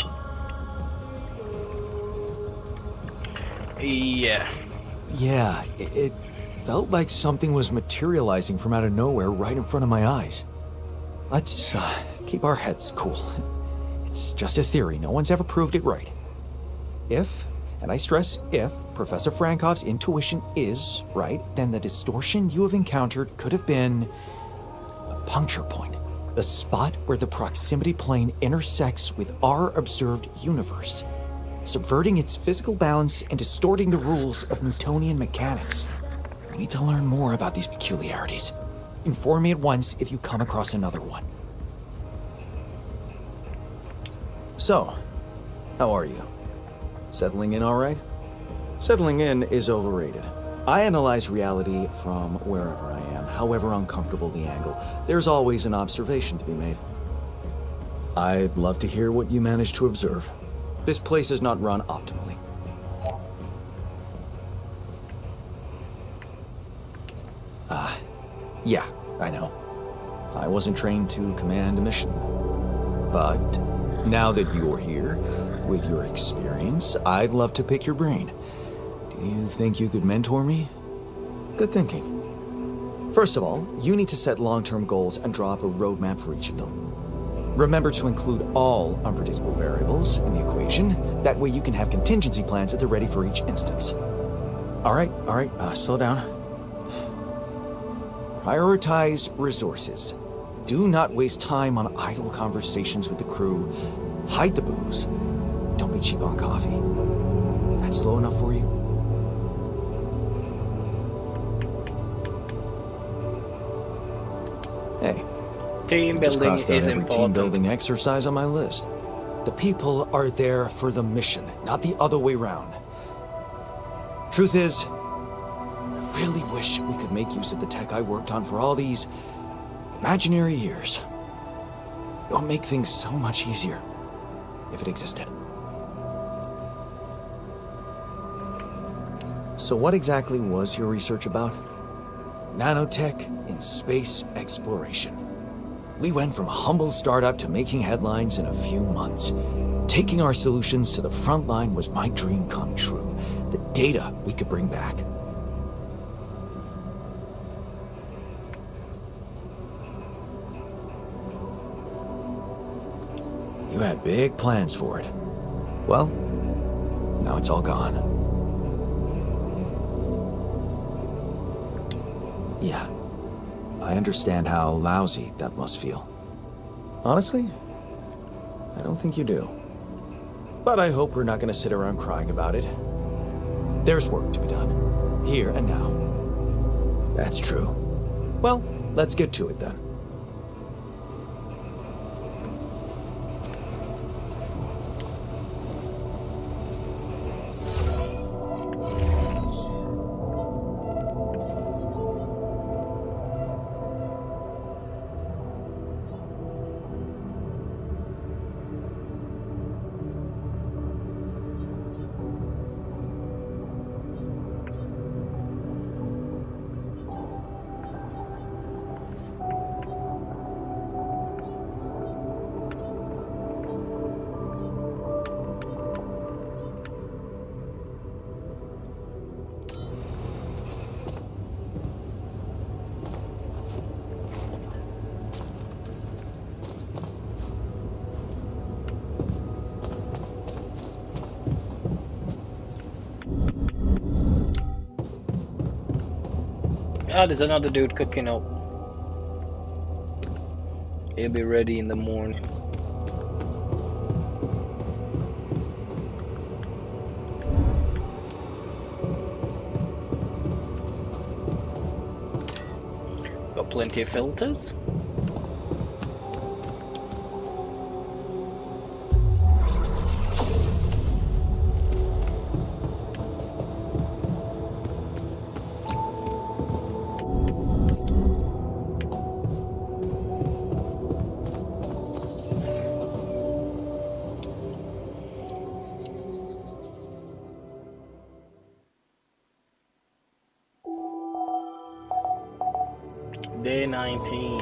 Yeah. Yeah, it felt like something was materializing from out of nowhere right in front of my eyes. Let's keep our heads cool. It's just a theory. No one's ever proved it right. If, and I stress if, Professor Frankov's intuition is right, then the distortion you have encountered could have been a puncture point. The spot where the proximity plane intersects with our observed universe, subverting its physical balance and distorting the rules of Newtonian mechanics. We need to learn more about these peculiarities. Inform me at once if you come across another one. So, how are you? Settling in all right? Settling in is overrated. I analyze reality from wherever I am, however uncomfortable the angle. There's always an observation to be made. I'd love to hear what you managed to observe. This place is not run optimally. Yeah, I know. I wasn't trained to command a mission. But now that you're here, with your experience, I'd love to pick your brain. Do You think you could mentor me? Good thinking. First of all, you need to set long-term goals and draw up a roadmap for each of them. Remember to include all unpredictable variables in the equation. That way you can have contingency plans at the ready for each instance. All right, slow down. Prioritize resources. Do not waste time on idle conversations with the crew. Hide the booze. Don't be cheap on coffee. That's slow enough for you? Hey, Team just building crossed out is every team important. building exercise on my list. The people are there for the mission, not the other way round. Truth is, I really wish we could make use of the tech I worked on for all these imaginary years. It would make things so much easier if it existed. So what exactly was your research about? Nanotech in space exploration. We went from a humble startup to making headlines in a few months. Taking our solutions to the front line was my dream come true. The data we could bring back. You had big plans for it. Well, now it's all gone. Yeah, I understand how lousy that must feel. Honestly, I don't think you do. But I hope we're not going to sit around crying about it. There's work to be done, here and now. That's true. Well, let's get to it then. Ah, there's another dude cooking up. He'll be ready in the morning. Got plenty of filters. Day 19.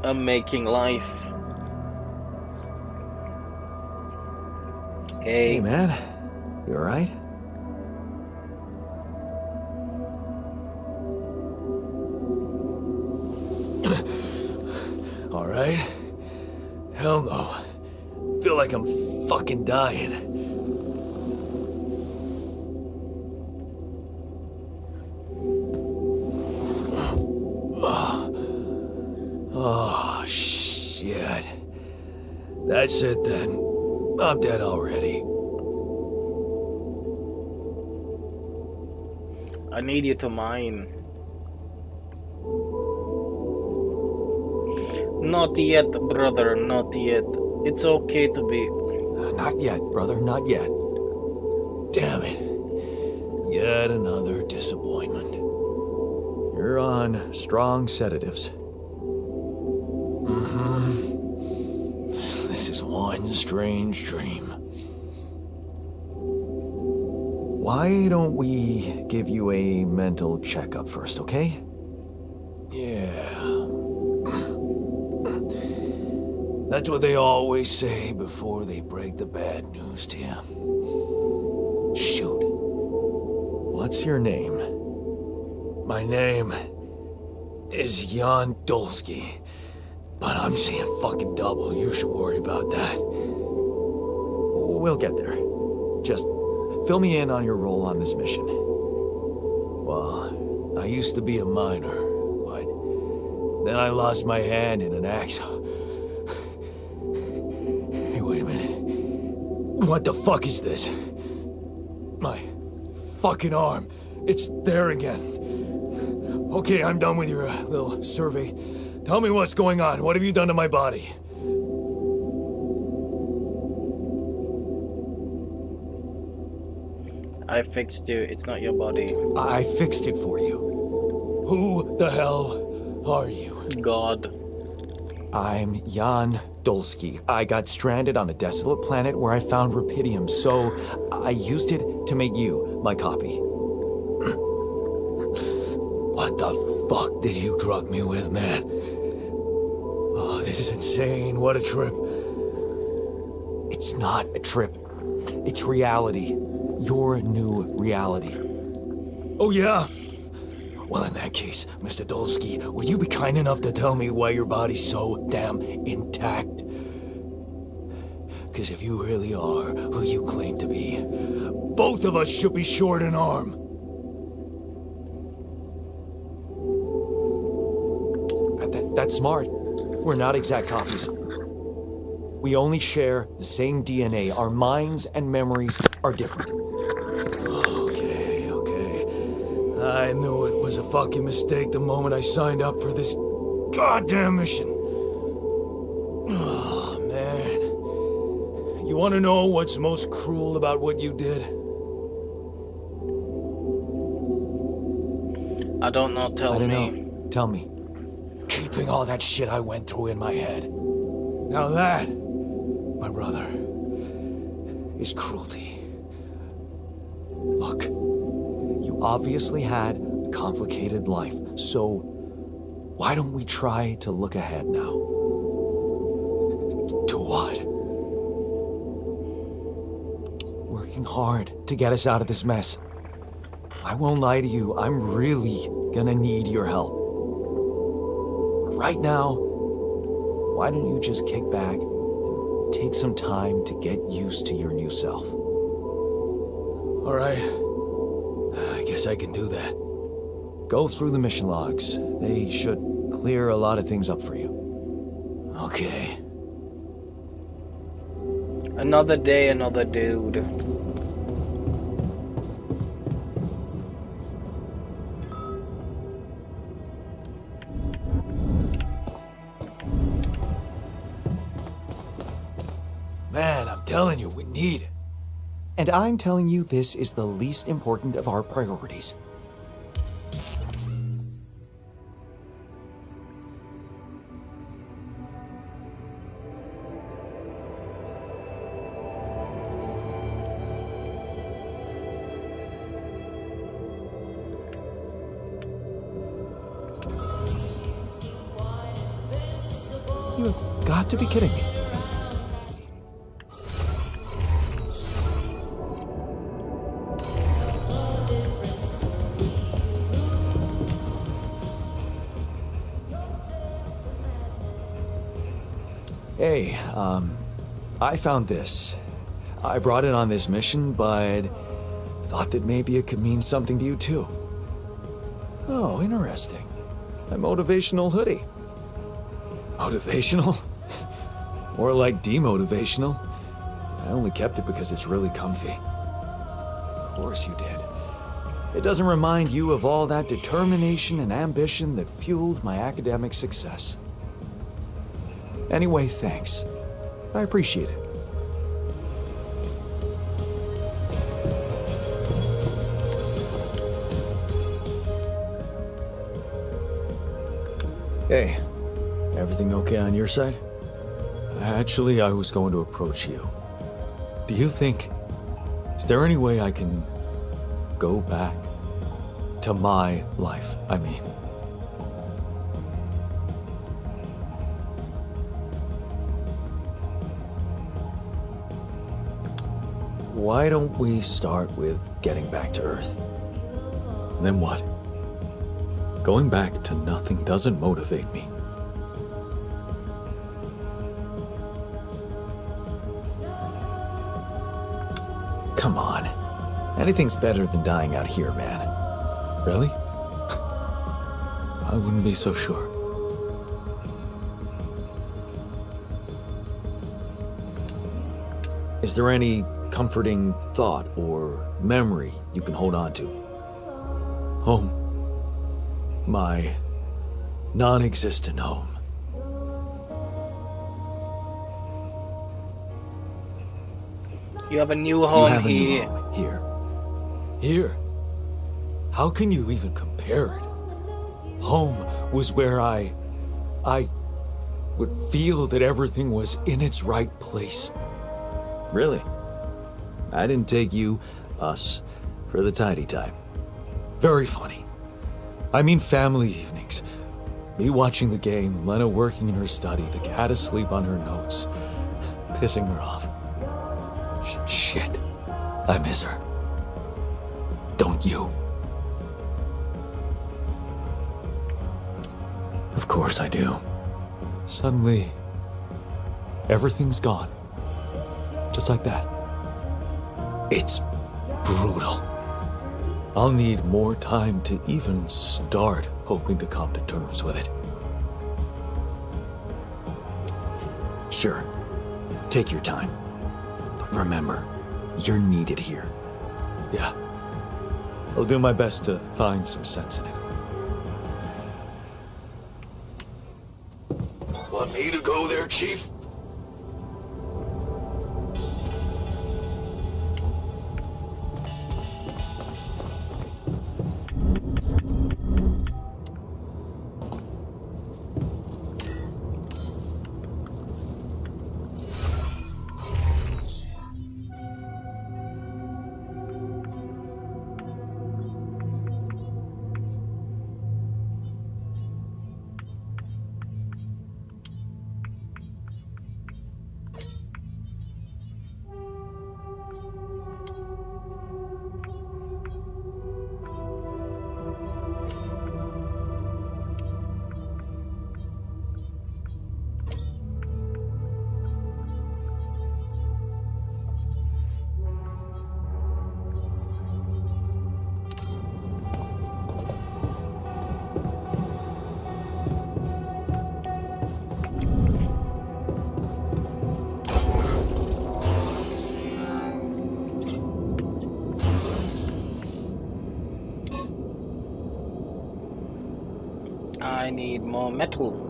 I'm making life. Hey man, you alright? Alright? Hell no. Feel like I'm fucking dying. Oh, shit. That's it then. I'm dead already. I need you to mine. Not yet, brother, not yet. It's okay to be... Not yet, brother, not yet. Damn it. Yet another disappointment. You're on strong sedatives. This is one strange dream. why don't we give you a mental checkup first, okay? Yeah. That's what they always say before they break the bad news to you. Shoot. What's your name? My name is Jan Dolsky, but I'm seeing fucking double. You should worry about that. We'll get there. Just fill me in on your role on this mission. Well, I used to be a miner, but then I lost my hand in an accident. Hey, wait a minute. What the fuck is this? My fucking arm. It's there again. Okay, I'm done with your little survey. Tell me what's going on. What have you done to my body? I fixed you. It's not your body. I fixed it for you. Who the hell are you? God. I'm Jan Dolsky. I got stranded on a desolate planet where I found rupidium, so I used it to make you my copy. What the fuck did you drug me with, man? Oh, this is insane. What a trip. It's not a trip. It's reality. Your new reality. Oh, yeah? Well, in that case, Mr. Dolsky, would you be kind enough to tell me why your body's so damn intact? Because if you really are who you claim to be, both of us should be short an arm. That's smart. We're not exact copies. We only share the same DNA. Our minds and memories are different. Okay. I knew it was a fucking mistake the moment I signed up for this goddamn mission. Oh, man. You want to know what's most cruel about what you did? I don't know. Tell I don't me. know. Tell me. Keeping all that shit I went through in my head. Now that, my brother, is cruelty. Look, you obviously had a complicated life, so why don't we try to look ahead now? To what? Working hard to get us out of this mess. I won't lie to you, I'm really gonna need your help. Right now, why don't you just kick back and take some time to get used to your new self? All right. I guess I can do that. Go through the mission logs. They should clear a lot of things up for you. Okay. Another day, another dude. Man, I'm telling you, we need it. And I'm telling you this is the least important of our priorities. You have got to be kidding me. Hey, I found this. I brought it on this mission, but thought that maybe it could mean something to you too. Oh, interesting. A motivational hoodie. Motivational? More like demotivational. I only kept it because it's really comfy. Of course you did. It doesn't remind you of all that determination and ambition that fueled my academic success. Anyway, thanks. I appreciate it. Hey, everything okay on your side? Actually, I was going to approach you. Do you think... Is there any way I can go back to my life, I mean. Why don't we start with getting back to Earth? Then what? Going back to nothing doesn't motivate me. Come on. Anything's better than dying out here, man. Really? I wouldn't be so sure. Is there any comforting thought or memory you can hold on to? Home. My non-existent home. You have a new You home have a new here. home here. Here? How can you even compare it? Home was where I would feel that everything was in its right place. Really? I didn't take you, us, for the tidy type. Very funny. I mean family evenings. Me watching the game, Lena working in her study, the cat asleep on her notes, pissing her off. Shit. I miss her. Don't you? Of course I do. Suddenly, everything's gone. Just like that. It's brutal. I'll need more time to even start hoping to come to terms with it. Sure. Take your time. But remember, you're needed here. Yeah. I'll do my best to find some sense in it. Want me to go there, Chief? I need more metal.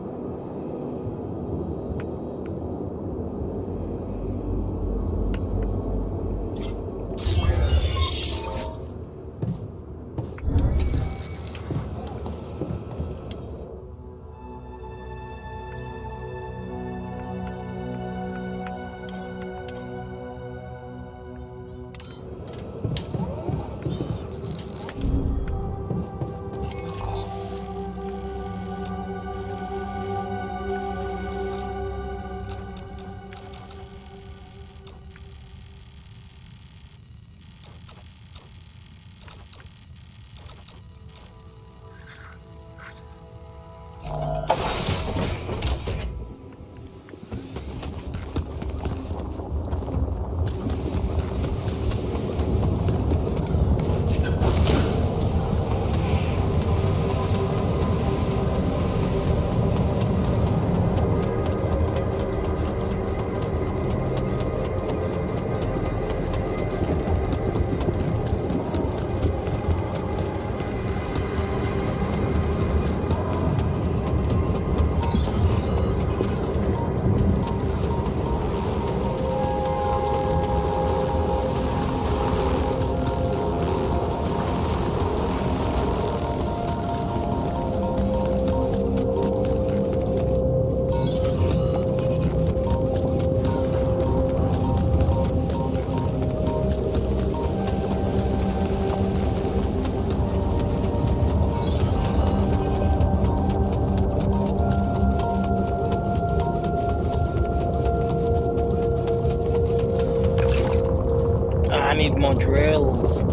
need more drills.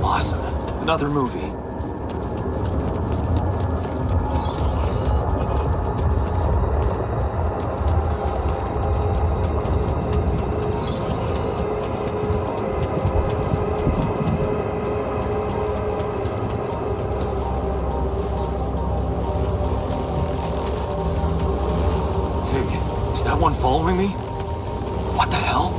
Awesome. Another movie. Hey, is that one following me? What the hell?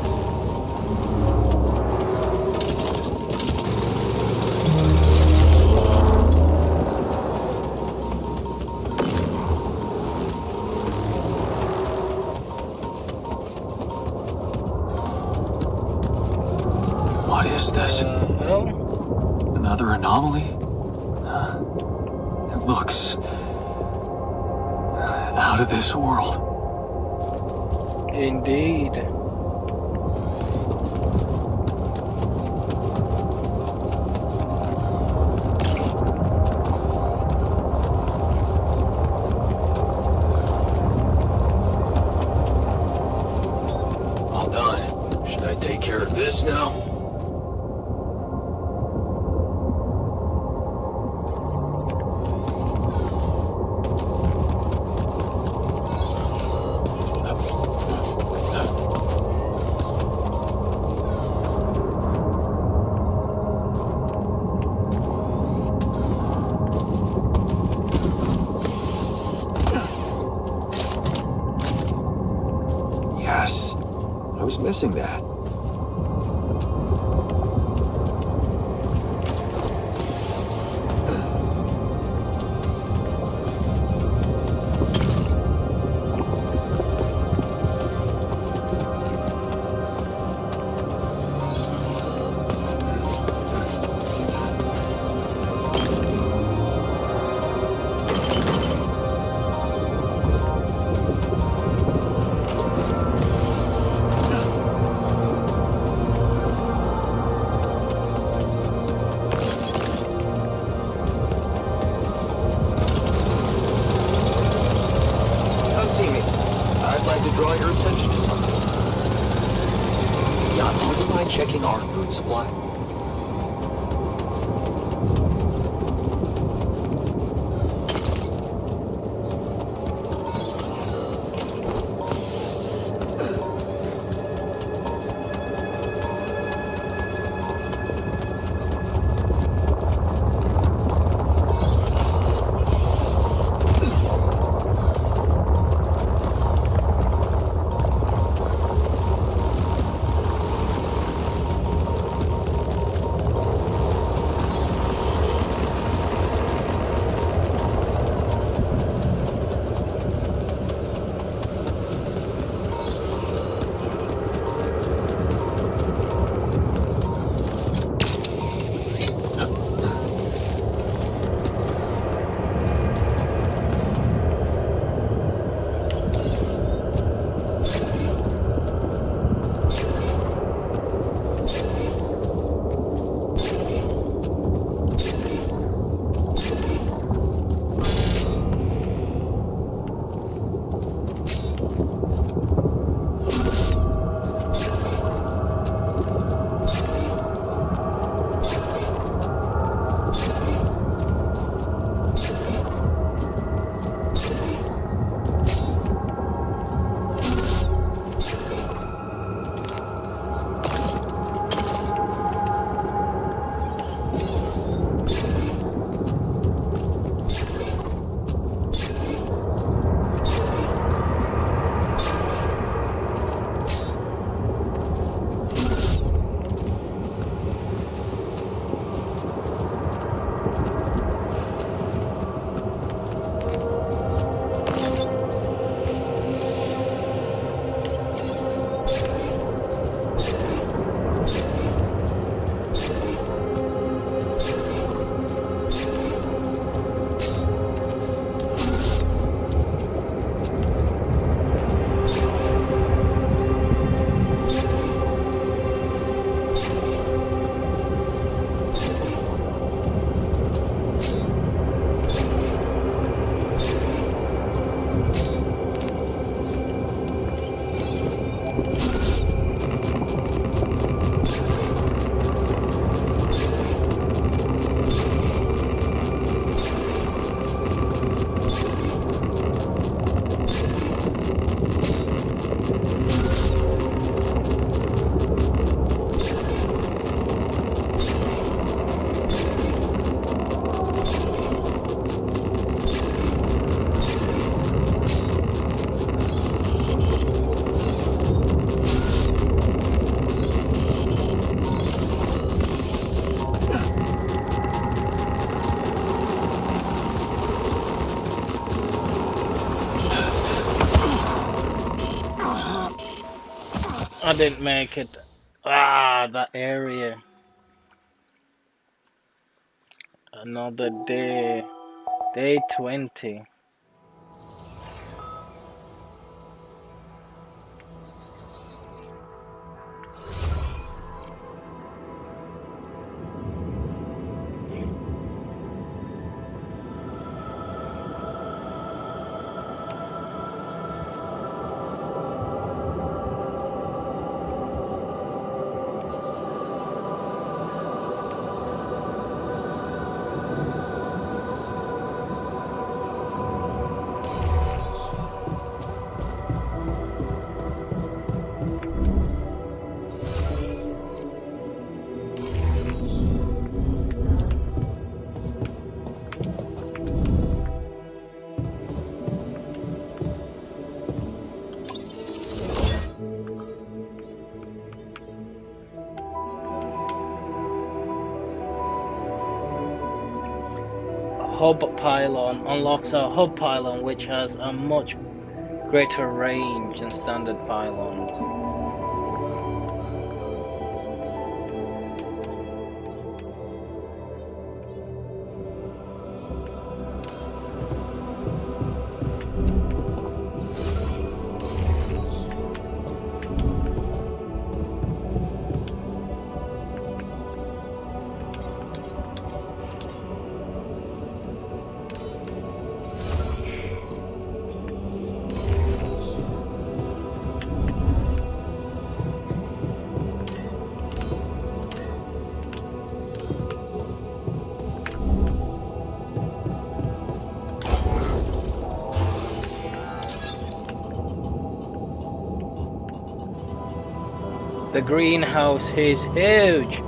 What is this? Hell? Another anomaly? Huh? It looks out of this world. Indeed. All done. Should I take care of this now? Yes. I was missing that. Come see me. I'd like to draw your attention to something. Jan, would you mind checking our food supply? I didn't make it. Ah, that area. Another day. Day 20. Hub pylon unlocks a hub pylon which has a much greater range than standard pylons. The greenhouse is huge.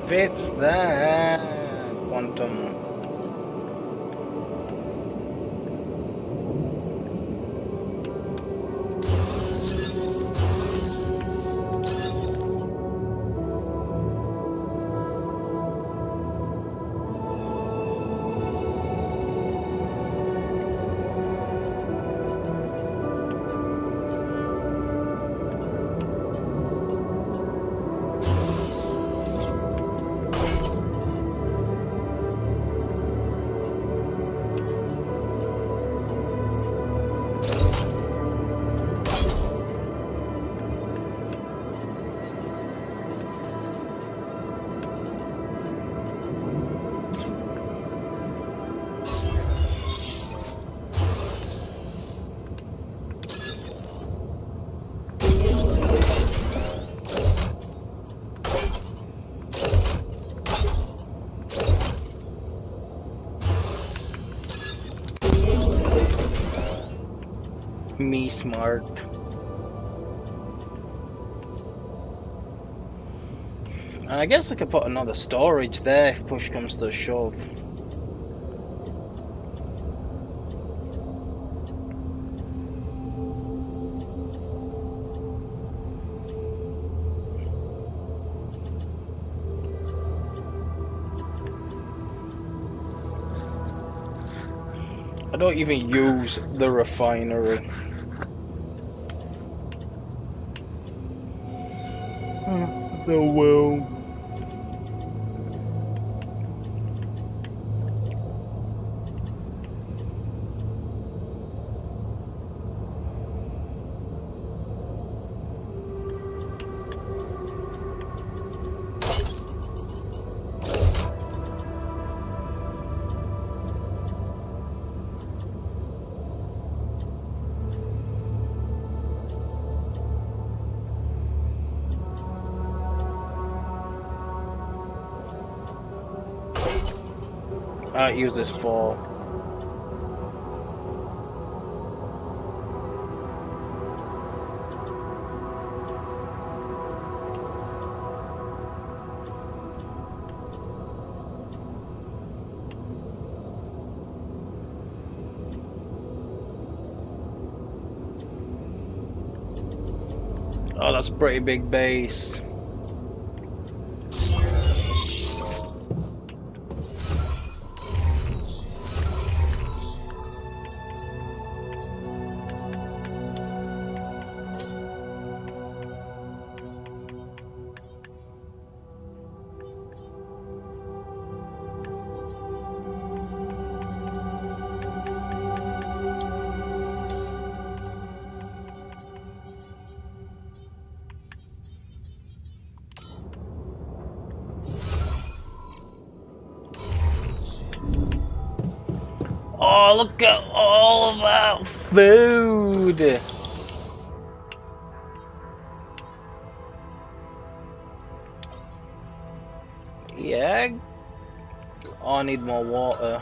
Fits that quantum. Me smart. And I guess I could put another storage there if push comes to shove. I don't even use the refinery. Oh well. Use this for. Oh, that's a pretty big base. Oh, look at all of that food! Yeah. Oh, I need more water.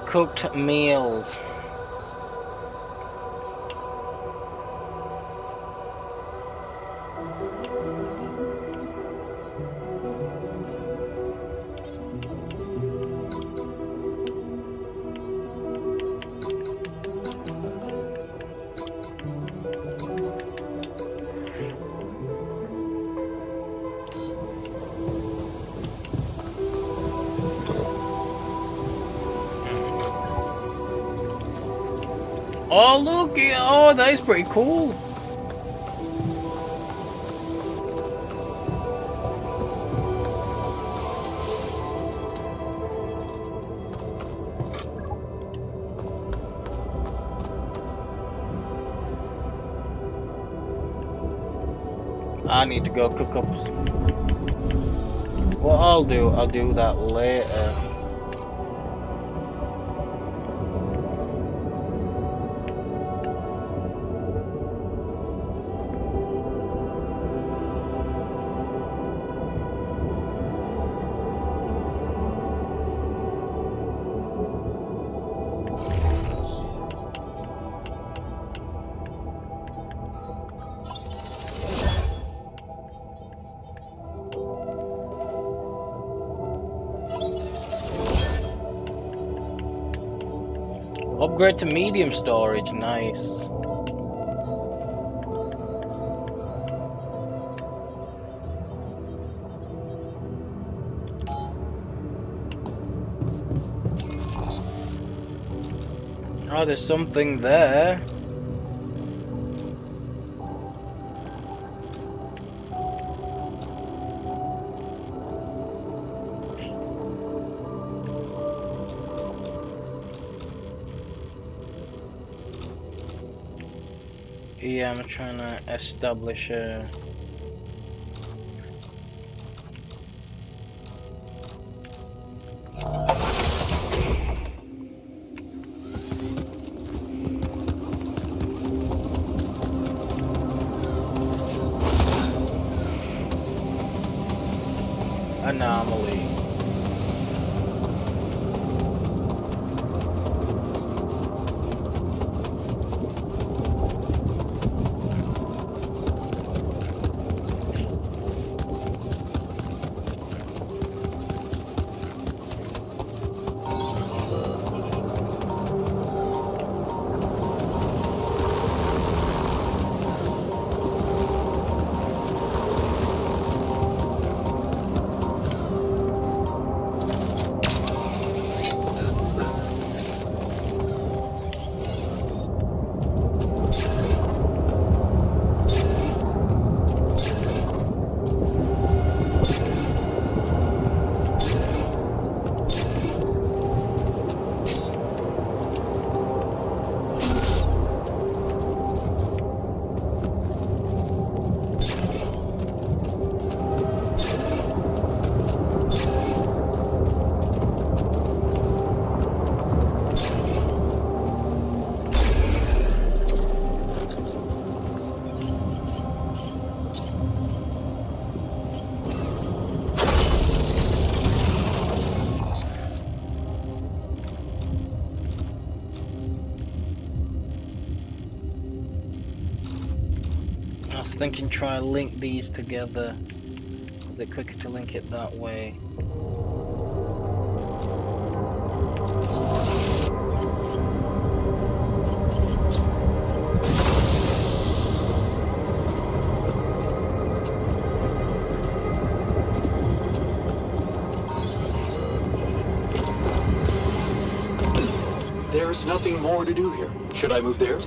Cooked meals. Oh look! Oh, that is pretty cool. I need to go cook up. What I'll do that later. Upgrade to medium storage, nice. Oh, there's something there. Yeah, I'm trying to establish a... anomaly. was thinking try link these together. Is it quicker to link it that way? There's nothing more to do here. Should I move there?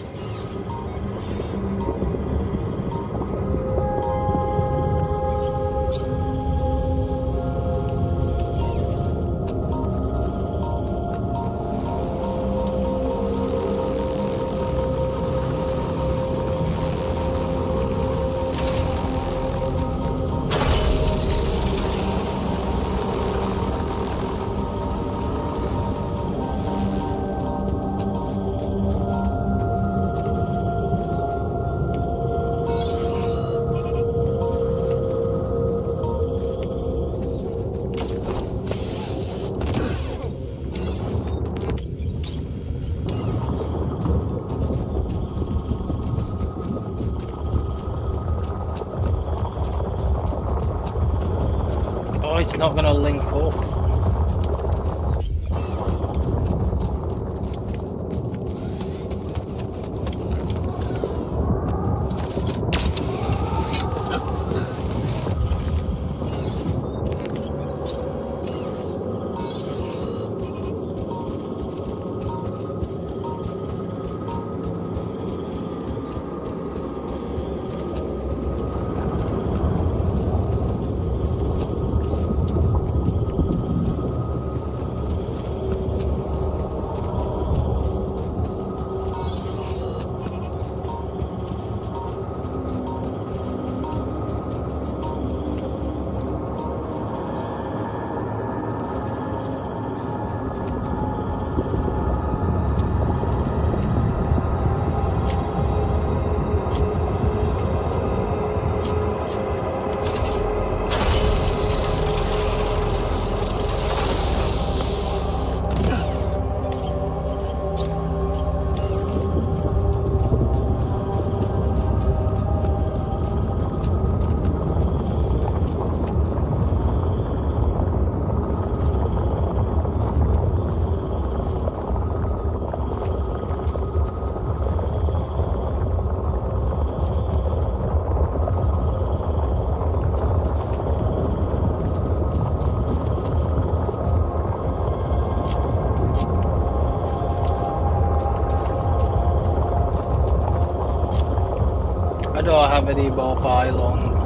Oh, it's not gonna link up. I don't have any more pylons.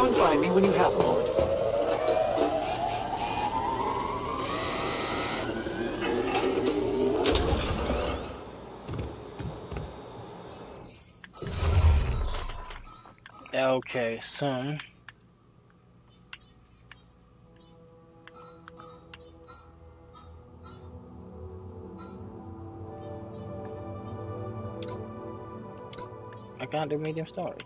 and find me when you have a moment. Okay, so I can't do medium storage.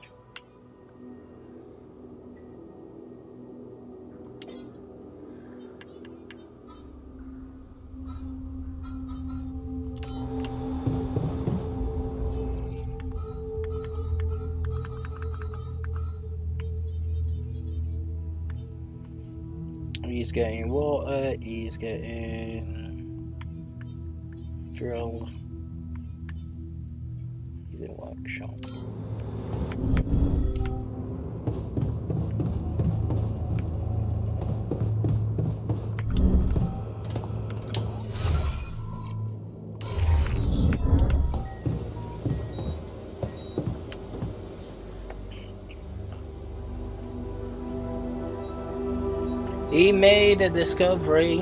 He's getting water, he's getting fuel, he's in workshop. He made a discovery.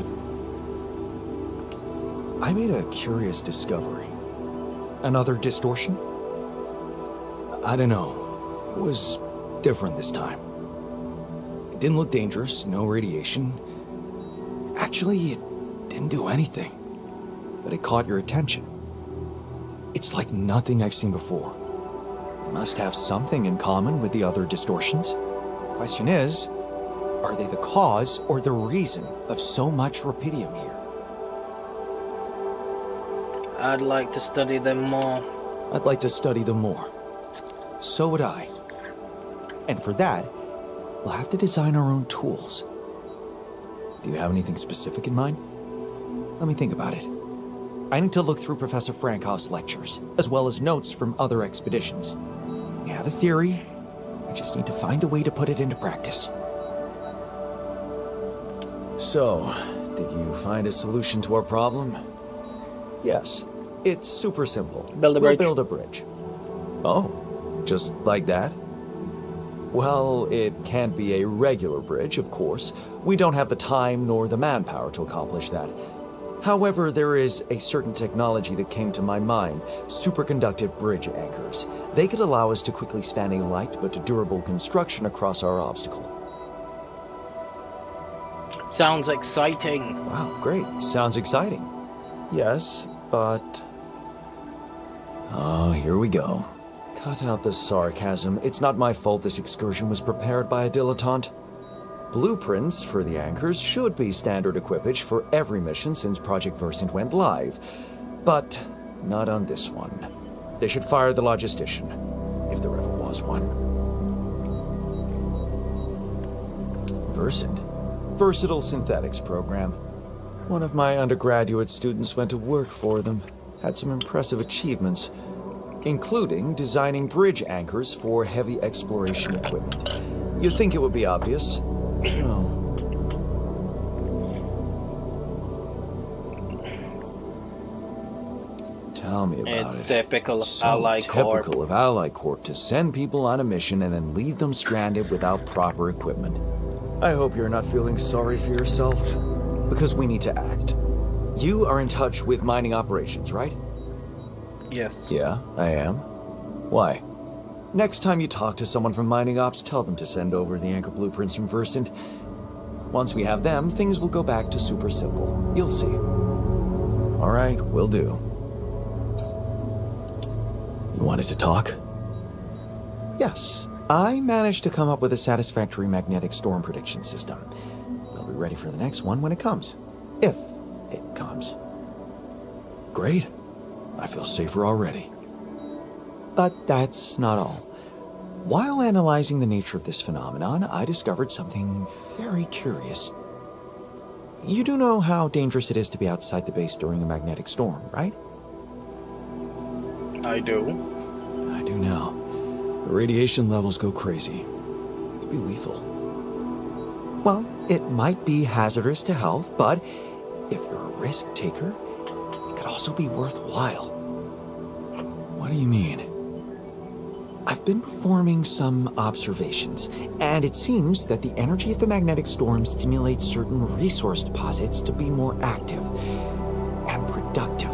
I made a curious discovery. Another distortion? I don't know. It was different this time. It didn't look dangerous, no radiation. Actually, it didn't do anything. But it caught your attention. It's like nothing I've seen before. It must have something in common with the other distortions. Question is, are they the cause or the reason of so much rupidium here? I'd like to study them more. I'd like to study them more. So would I. And for that, we'll have to design our own tools. Do you have anything specific in mind? Let me think about it. I need to look through Professor Frankhoff's lectures, as well as notes from other expeditions. We have a theory. I just need to find a way to put it into practice. So, did you find a solution to our problem? Yes, it's super simple. Build a bridge. We'll build a bridge. Oh, just like that? Well, it can't be a regular bridge, of course. We don't have the time nor the manpower to accomplish that. However, there is a certain technology that came to my mind, superconductive bridge anchors. They could allow us to quickly span a light but durable construction across our obstacle. Sounds exciting. Wow, great. Sounds exciting. Yes, but... Oh, here we go. cut out the sarcasm. It's not my fault this excursion was prepared by a dilettante. Blueprints for the anchors should be standard equipage for every mission since Project Versant went live. But not on this one. They should fire the logistician, if there ever was one. Versant? Versatile Synthetics Program. One of my undergraduate students went to work for them. Had some impressive achievements, including designing bridge anchors for heavy exploration equipment. You'd think it would be obvious. No. Tell me about It's it. typical of So Ally Corp. typical of Ally Corp to send people on a mission and then leave them stranded without proper equipment. I hope you're not feeling sorry for yourself, because we need to act. You are in touch with mining operations, right? Yes. Yeah, I am. Why? Next time you talk to someone from mining ops, tell them to send over the anchor blueprints from Versant. Once we have them, things will go back to super simple. You'll see. All right, will do. You wanted to talk? Yes. I managed to come up with a satisfactory magnetic storm prediction system. We'll be ready for the next one when it comes. If it comes. Great. I feel safer already. But that's not all. While analyzing the nature of this phenomenon, I discovered something very curious. You do know how dangerous it is to be outside the base during a magnetic storm, right? I do. I do now. The radiation levels go crazy. It could be lethal. Well, it might be hazardous to health, but if you're a risk taker, it could also be worthwhile. What do you mean? I've I've been performing some observations, and it seems that the energy of the magnetic storm stimulates certain resource deposits to be more active and productive.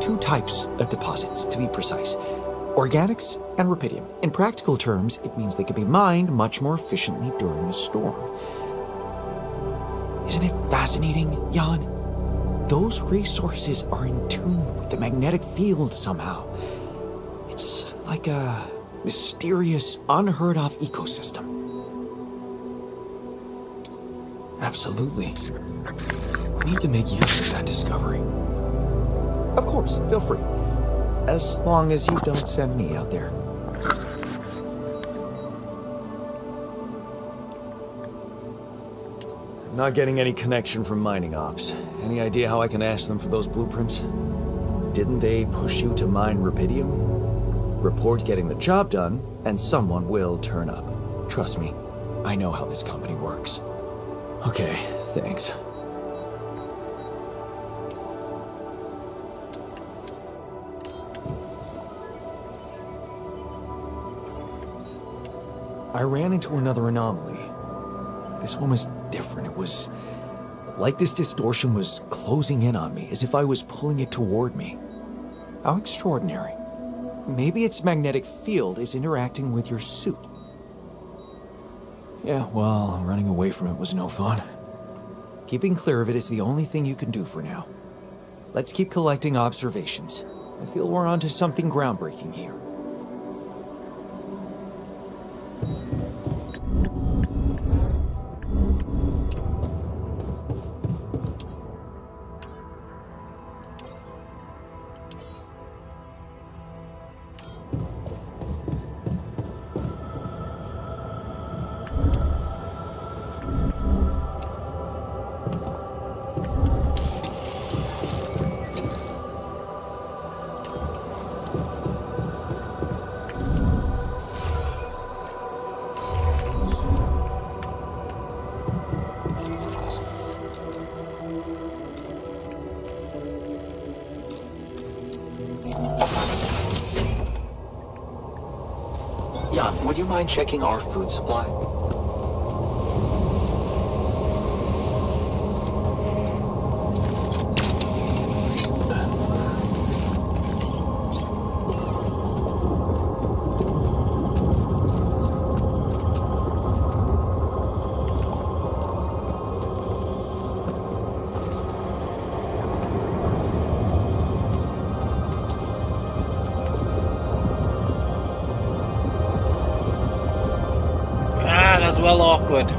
2 types of deposits, to be precise. Organics and rupidium. In practical terms, it means they can be mined much more efficiently during a storm. Isn't it fascinating, Jan? Those resources are in tune with the magnetic field somehow. It's like a mysterious, unheard-of ecosystem. Absolutely. We need to make use of that discovery. Of course, feel free. As long as you don't send me out there. I'm not getting any connection from mining ops. Any idea how I can ask them for those blueprints? Didn't they push you to mine rupidium? Report getting the job done, and someone will turn up. Trust me, I know how this company works. Okay, thanks. I ran into another anomaly. This one was different. It was like this distortion was closing in on me, as if I was pulling it toward me. How extraordinary. Maybe its magnetic field is interacting with your suit. Yeah, well, running away from it was no fun. Keeping clear of it is the only thing you can do for now. Let's keep collecting observations. I feel we're onto something groundbreaking here. Jan, would you mind checking our food supply? That's well awkward.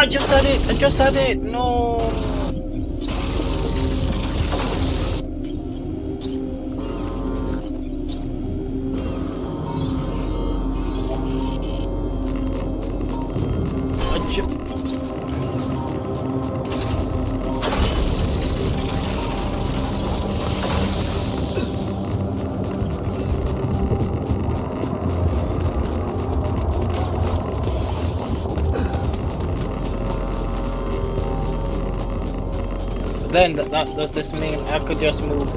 I just had it! I just had it! No! Then does this mean I could just move?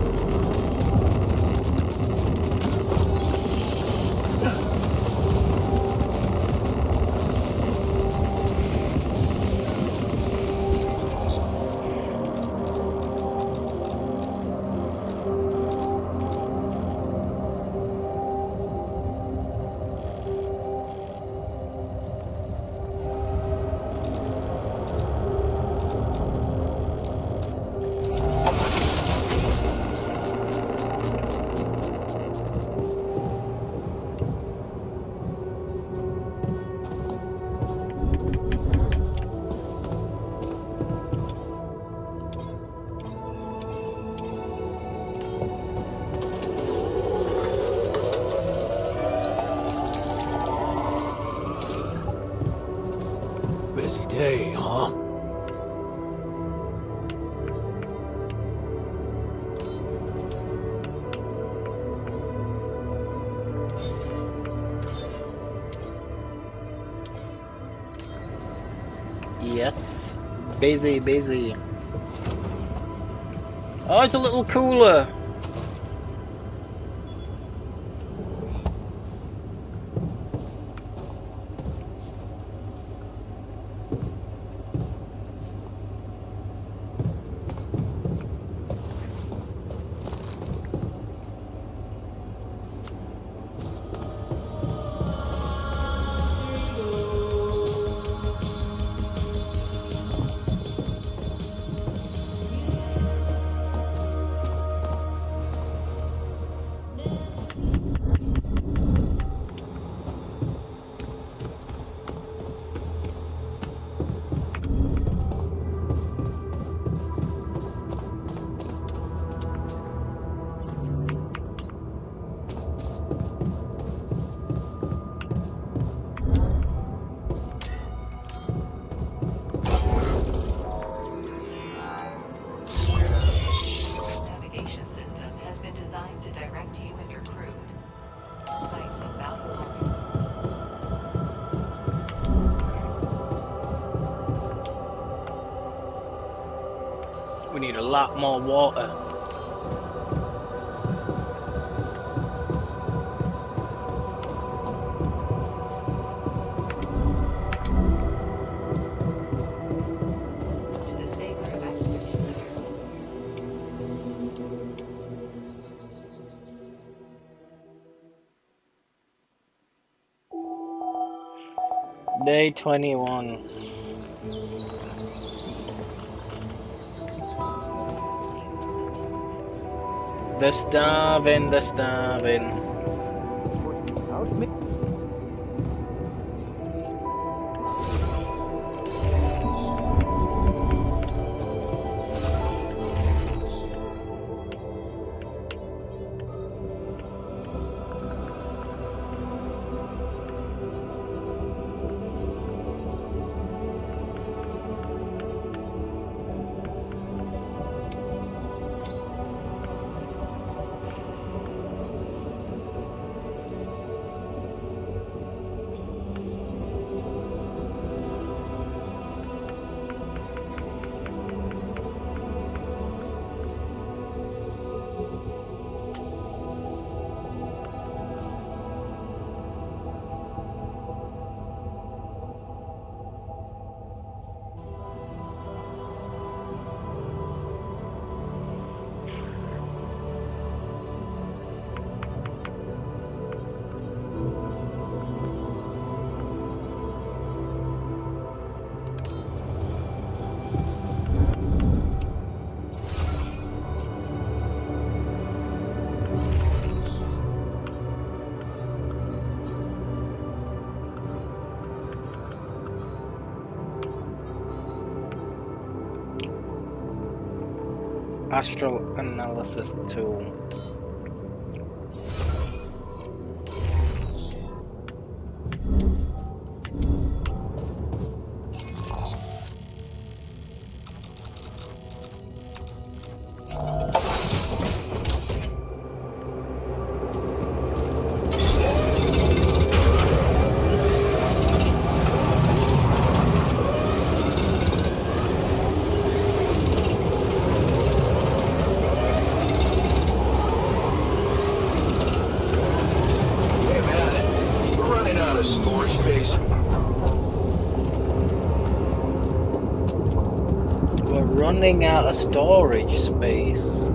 Busy day, huh? Yes. Busy, busy. Oh, it's a little cooler. Navigation system has been designed to direct you and your crew. Sites of Battle. We need a lot more water. To the saber evacuation. Day 21. The starving, the starving. Astral analysis tool. Hey man, we're running out of storage space. We're running out of storage space.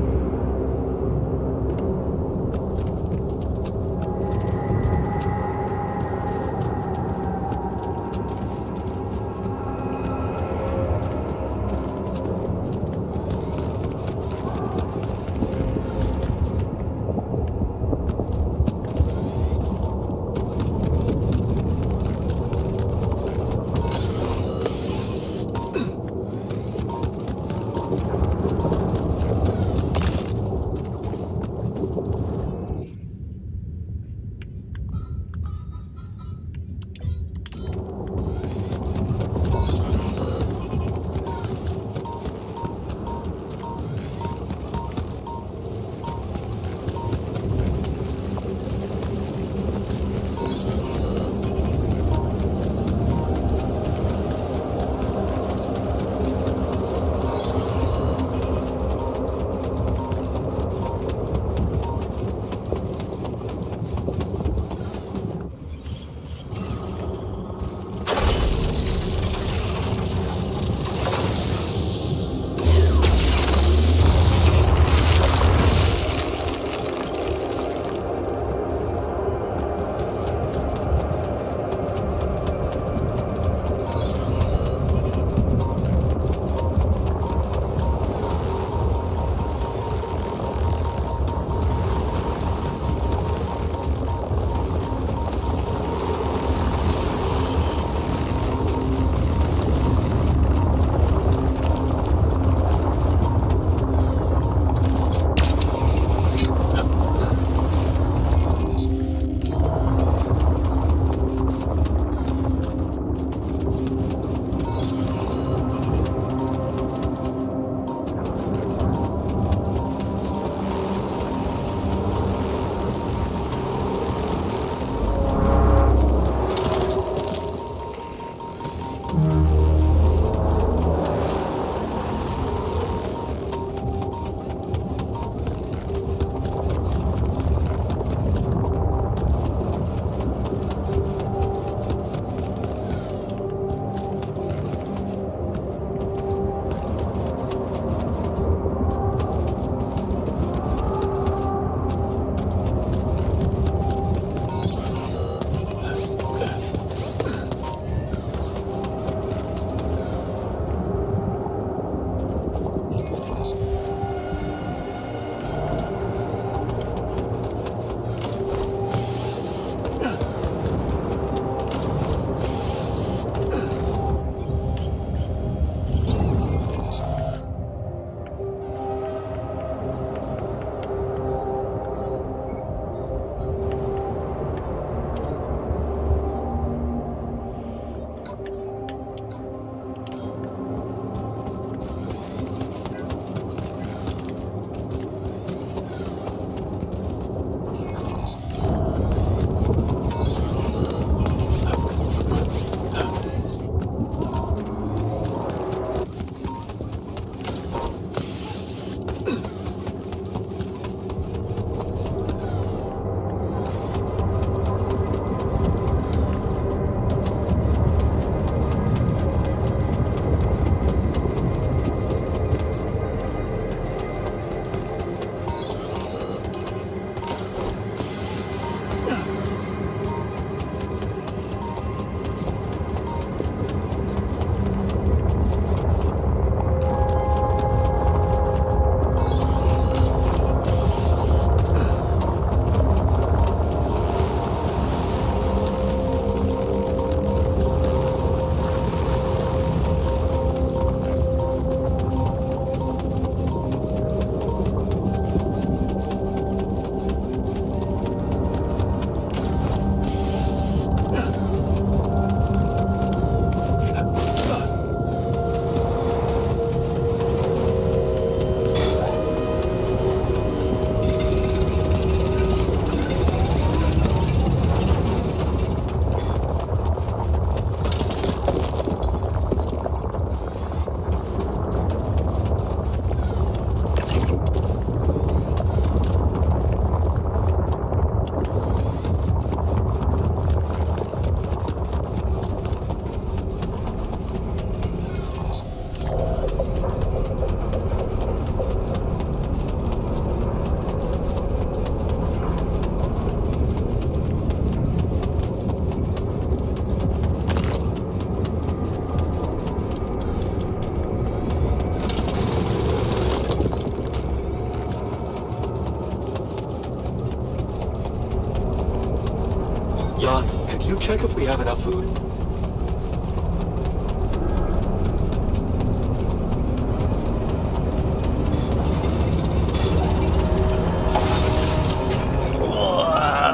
you check if we have enough food?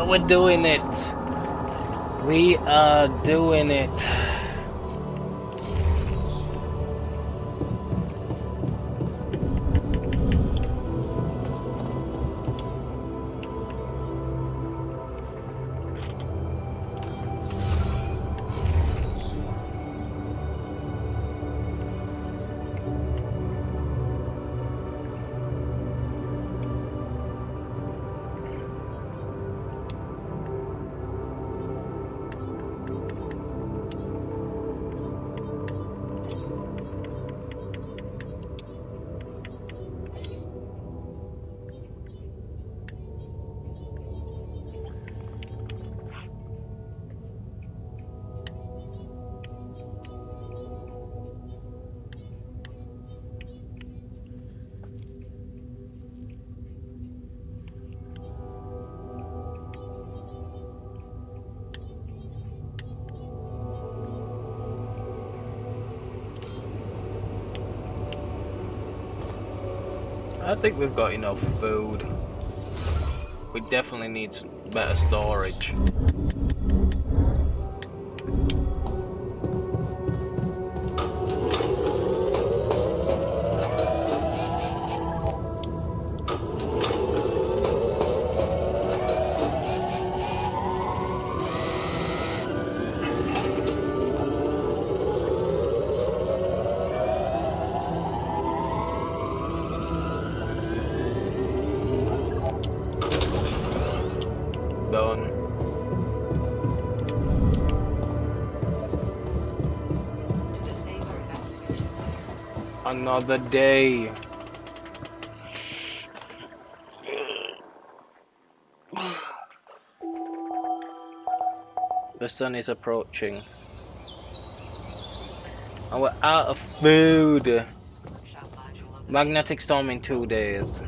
We're doing it. We are doing it. I think we've got enough food. We definitely need better storage. Done. To disable evacuation. Another day. The sun is approaching. And we're out of food. Workshop module of the Magnetic storm in 2 days.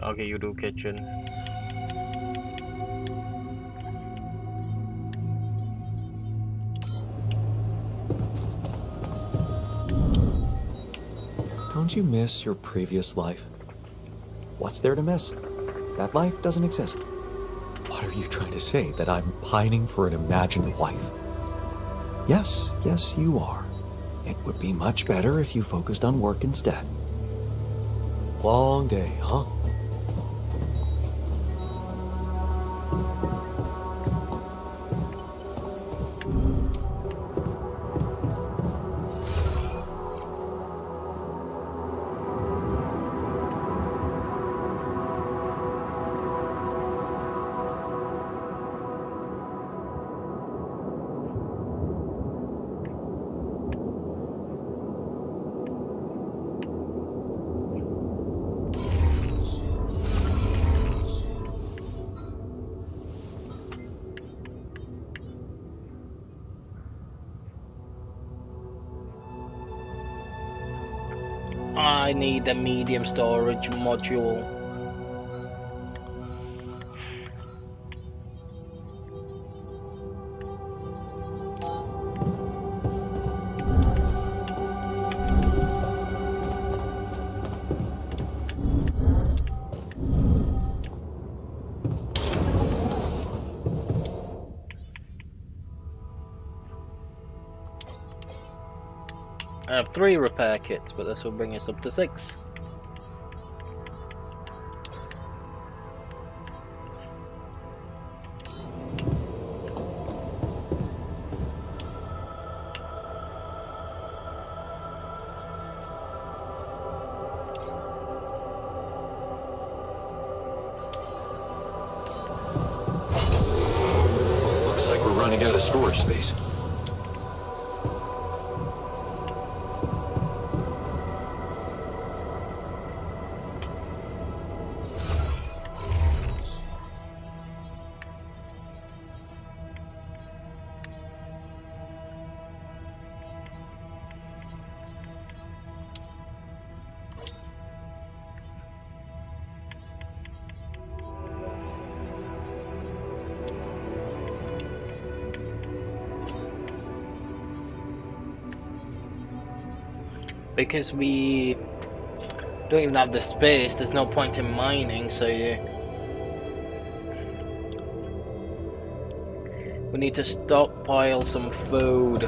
Okay, you do kitchen. Don't you miss your previous life? What's there to miss? That life doesn't exist. What are you trying to say? That I'm pining for an imagined wife? Yes, you are. It would be much better if you focused on work instead. Long day, huh? I need a medium storage module. I have 3 repair kits, but this will bring us up to 6. trying to get a storage space. Because we don't even have the space, there's no point in mining, so we need to stockpile some food.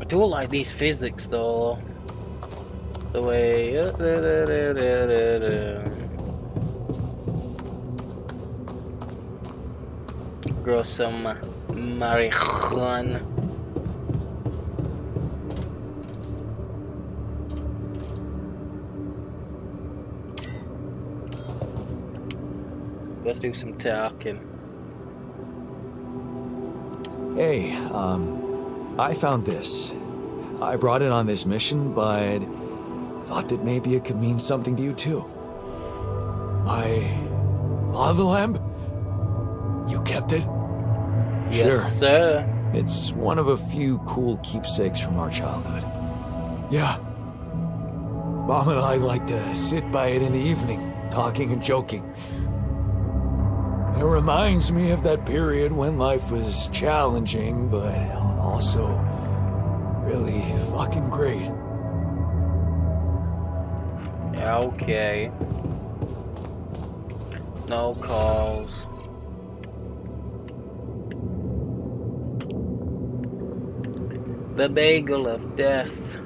I do like these physics though. The way grow some marijuana. Let's do some talking. Hey, I found this. I brought it on this mission, but thought that maybe it could mean something to you too. My lava lamp? You kept it? Yes, Sure. sir. It's one of a few cool keepsakes from our childhood. Yeah. Mom and I like to sit by it in the evening, talking and joking. It reminds me of that period when life was challenging, but also really fucking great. Yeah, okay. No calls. The bagel of death.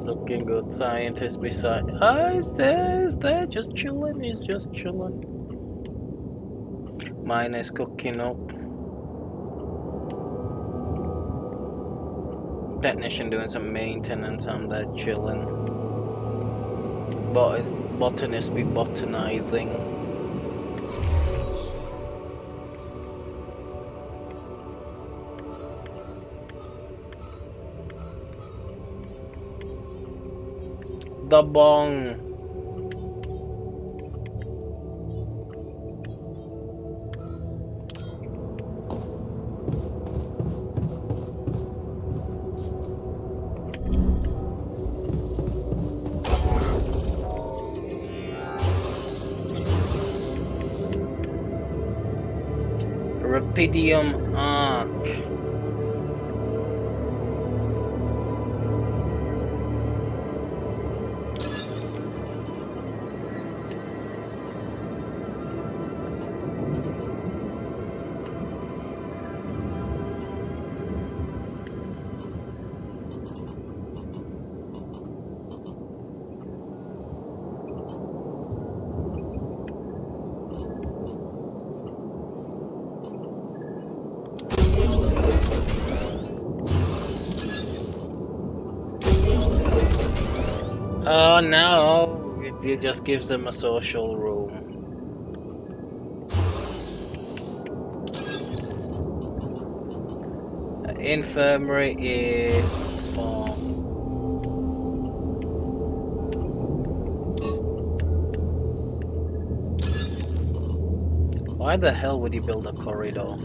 Looking good. Scientist beside. He's there, just chilling. He's just chilling. Mine is cooking up. Technician doing some maintenance. I'm there chilling. Botanist be botanizing. The bong. Rapidium arc. Oh no, it just gives them a social room. Infirmary is for Why the hell would you build a corridor?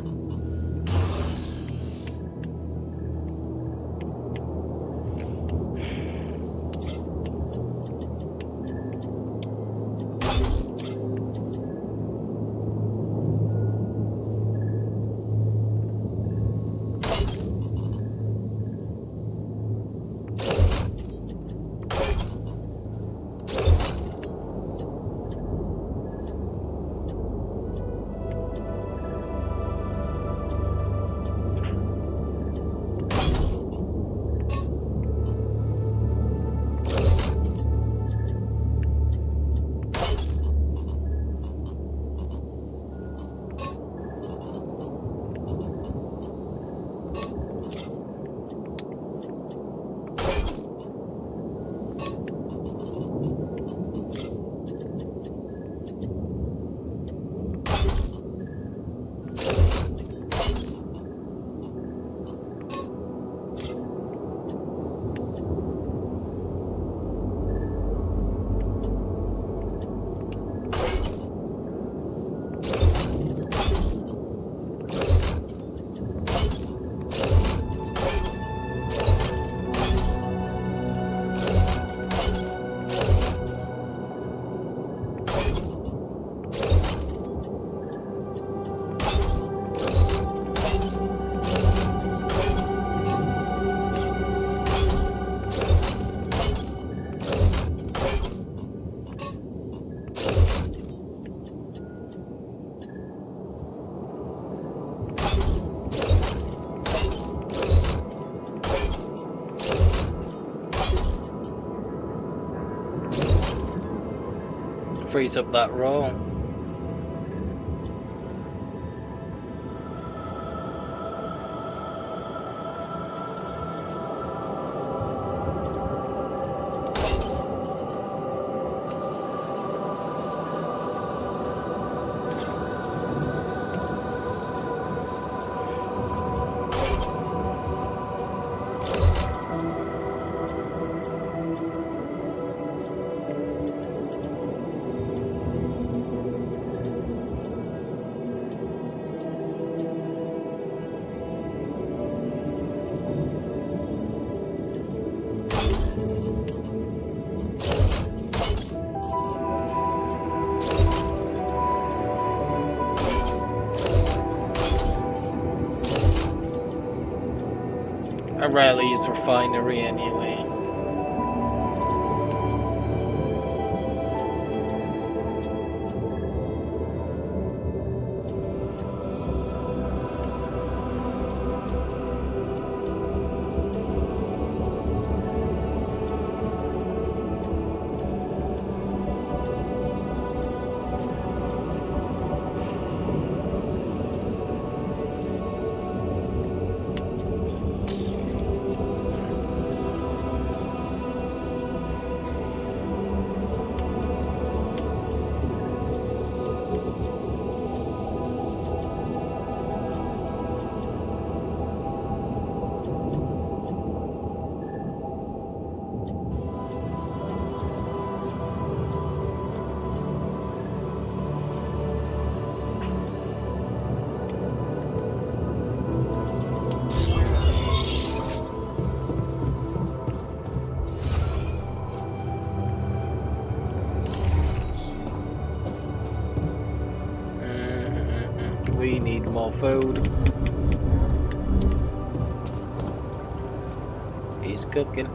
Frees up that roll. I rarely use refinery anyway. We need more food. He's cooking.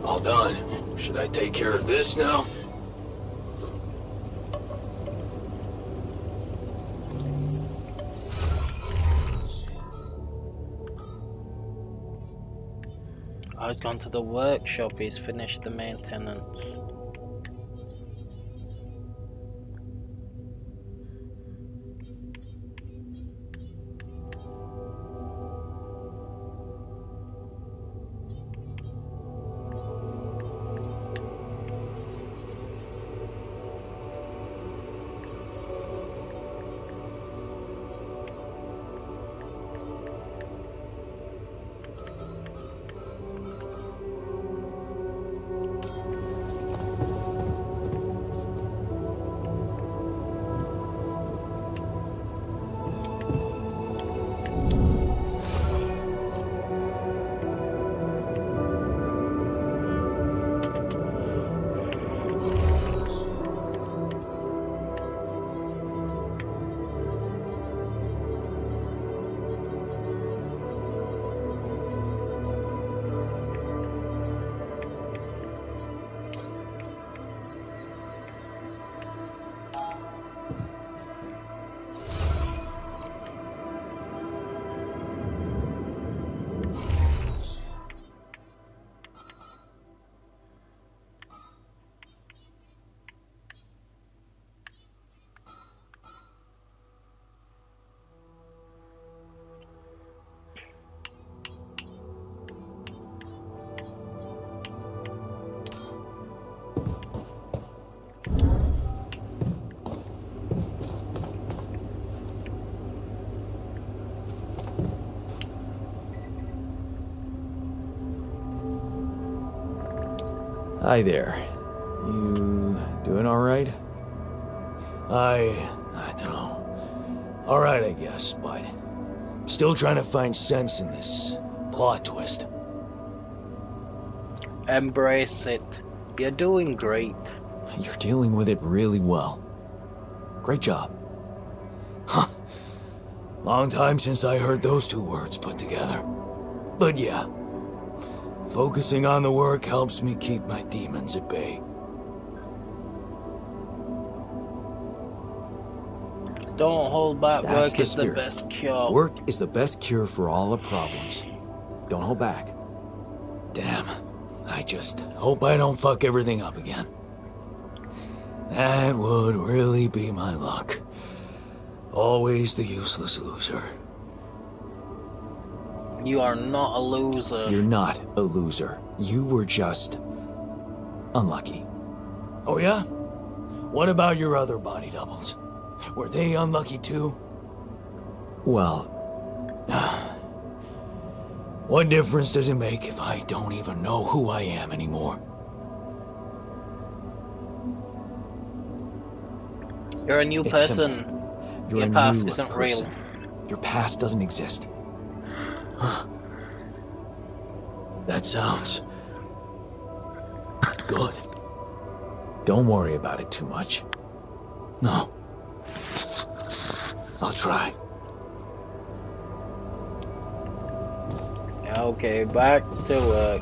All done. Should I take care of this now? Oh, he's gone to the workshop. He's finished the maintenance. Hi there. You doing all right? I don't know. All right, I guess, but still trying to find sense in this plot twist. Embrace it. You're doing great. You're dealing with it really well. Great job. Huh. Long time since I heard those two words put together. But yeah, focusing on the work helps me keep my demons at bay. Don't hold back. That's Work the is the spirit. best cure. Work is the best cure for all the problems. Don't hold back. Damn. I just hope I don't fuck everything up again. That would really be my luck. Always the useless loser. You are not a loser. You're not a loser. You were just unlucky. Oh yeah? What about your other body doubles? Were they unlucky too? Well, what difference does it make if I don't even know who I am anymore? You're a new It's person. simple. You're Your a past new isn't person. real. Your past doesn't exist. Huh. That sounds good. Don't worry about it too much. No. I'll try. Okay, back to work.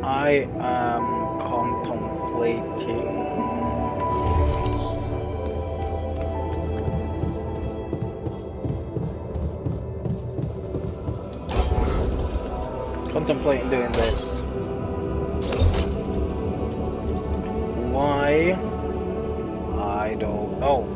I am contemplating. Contemplating doing this. Why? I don't know.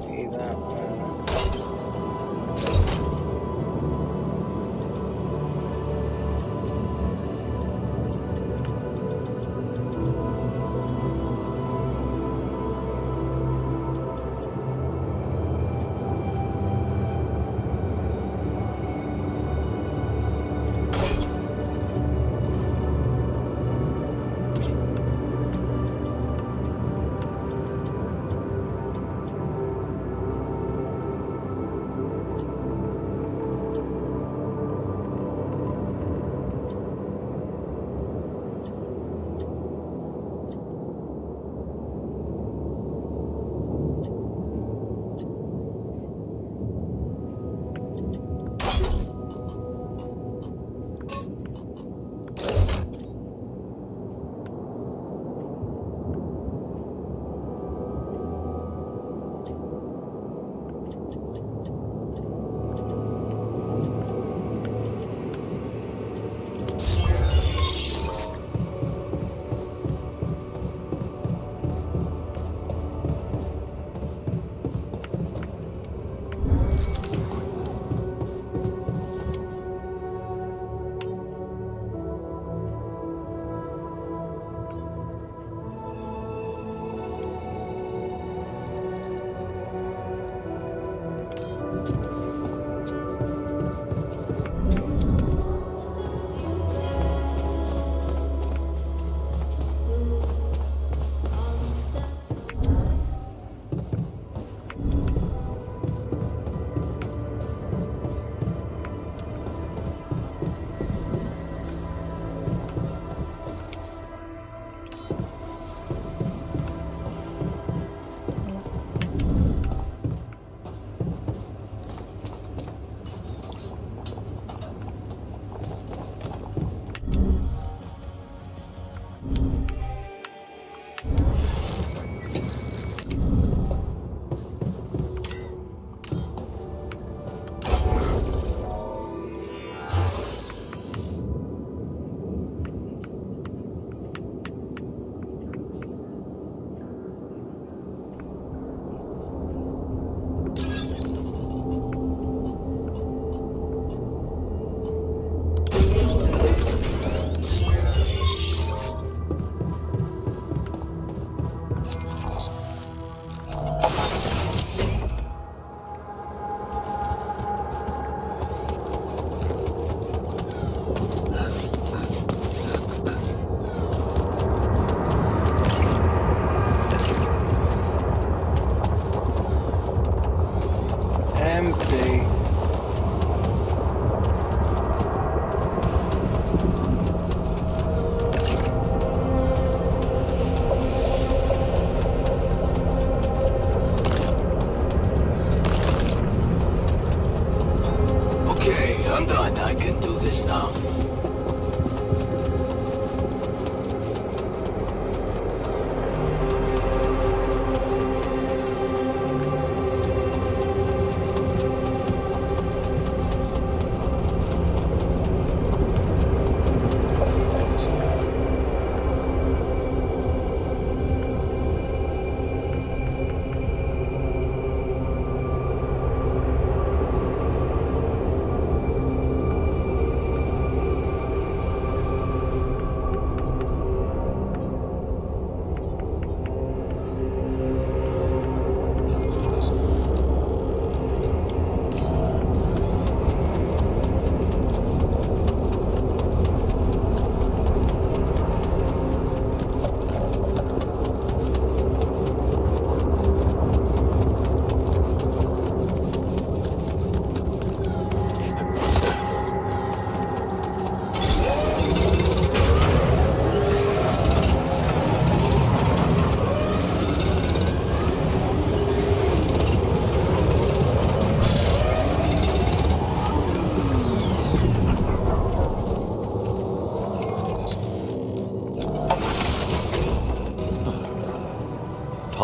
See that one.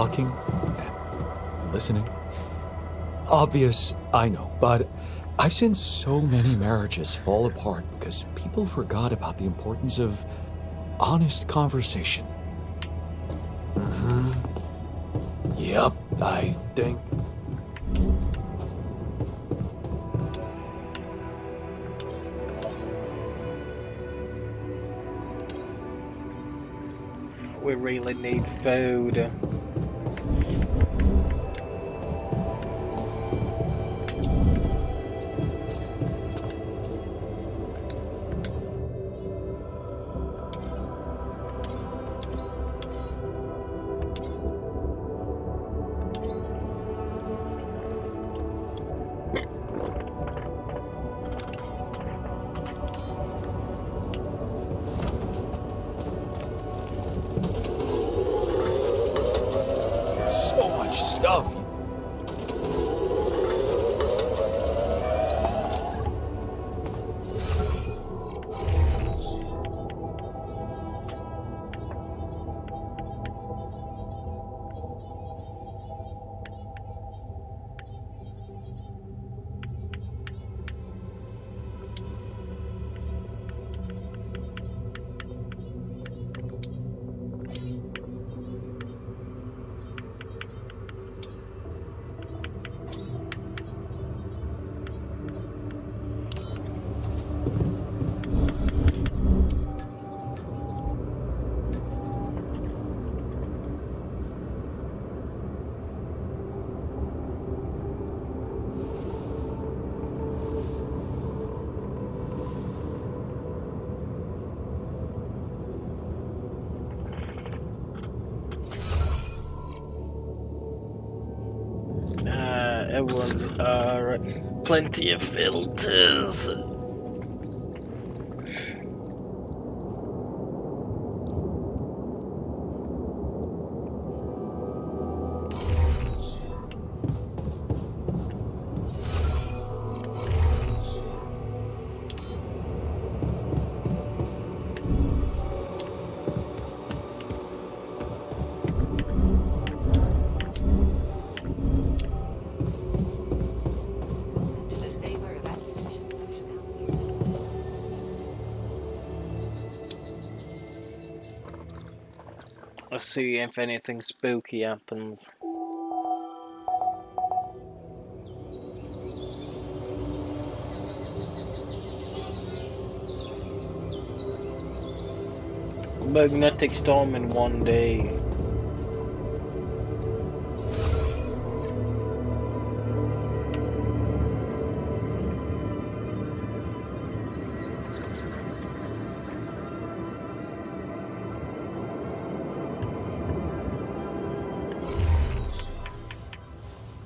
talking and listening. Obvious, I know, but I've seen so many marriages fall apart because people forgot about the importance of honest conversation. Yep, I think. We really need food. So much stuff. Everyone's plenty of filters. To the saber evacuation functionality. Let's see if anything spooky happens. Magnetic storm in one day.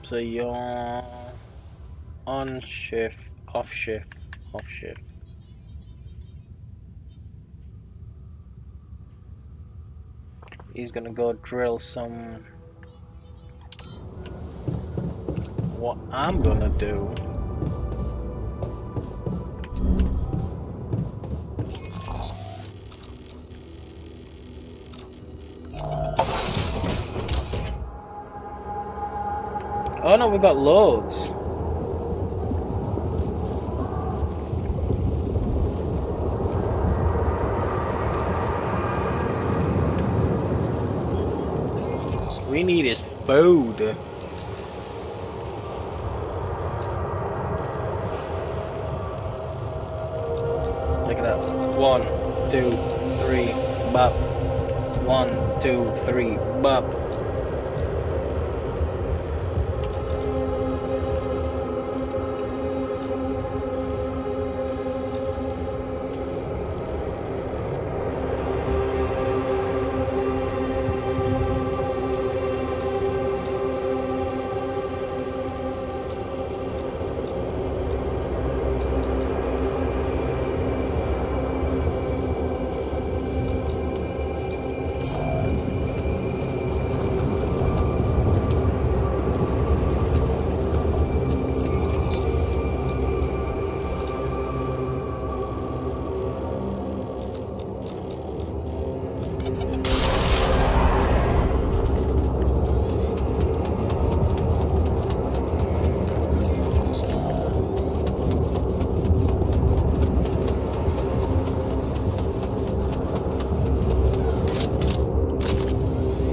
So you're on shift, off shift, off shift. He's gonna go drill some. What I'm gonna do. Oh no, we got loads. We need is food. Look at that. 1, 2, 3, bop. 1, 2, 3, bop.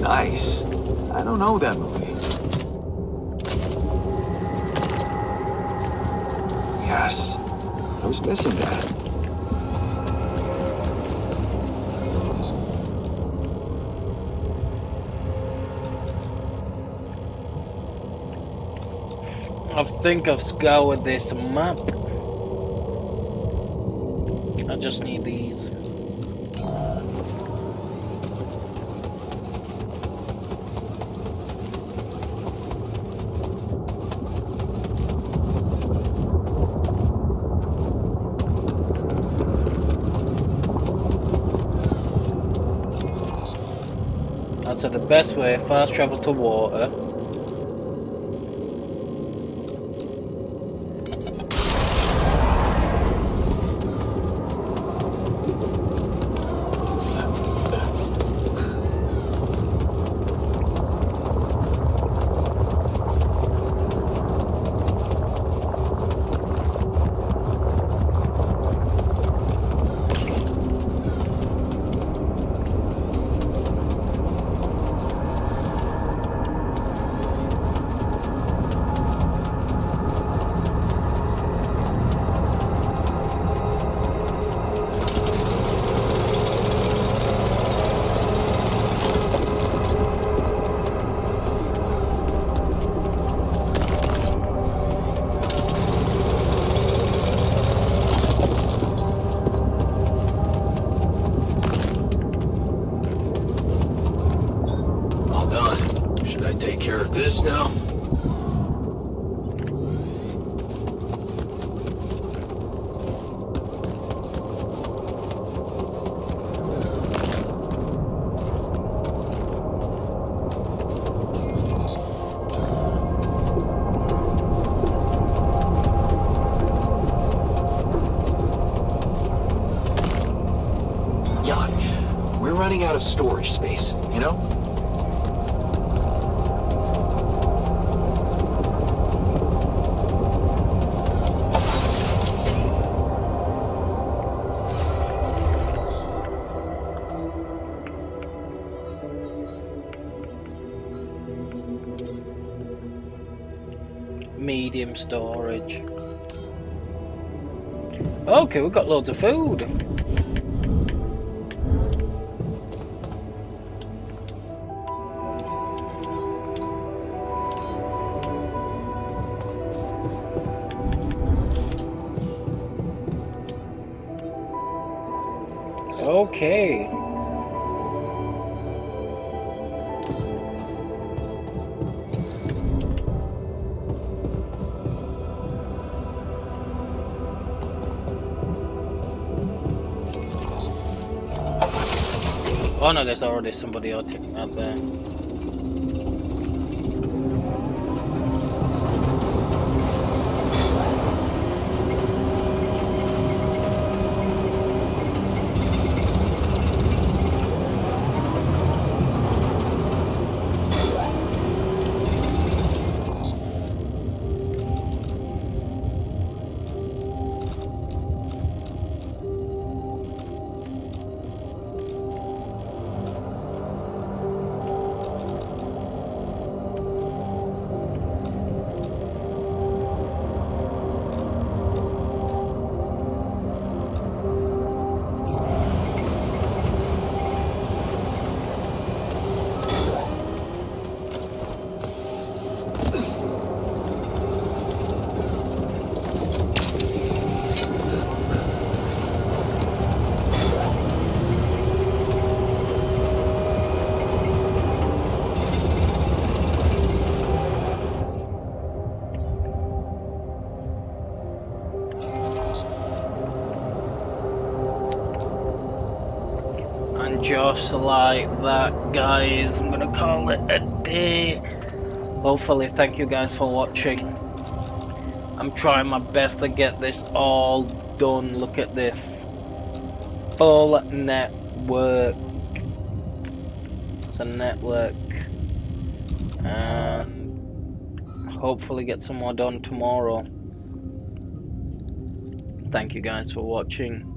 Nice. I don't know that movie. Yes. I was missing that. I think I've scoured this map. I just need these. That's the best way, fast travel to water. All done. Should I take care of this now? Jan, we're running out of storage space, you know? Medium storage. Okay, we've got loads of food. Okay. Oh no, there's already somebody out there. Just like that, guys, I'm gonna call it a day. Hopefully, thank you guys for watching. I'm trying my best to get this all done. Look at this. Full network. It's a network. And hopefully get some more done tomorrow. Thank you guys for watching.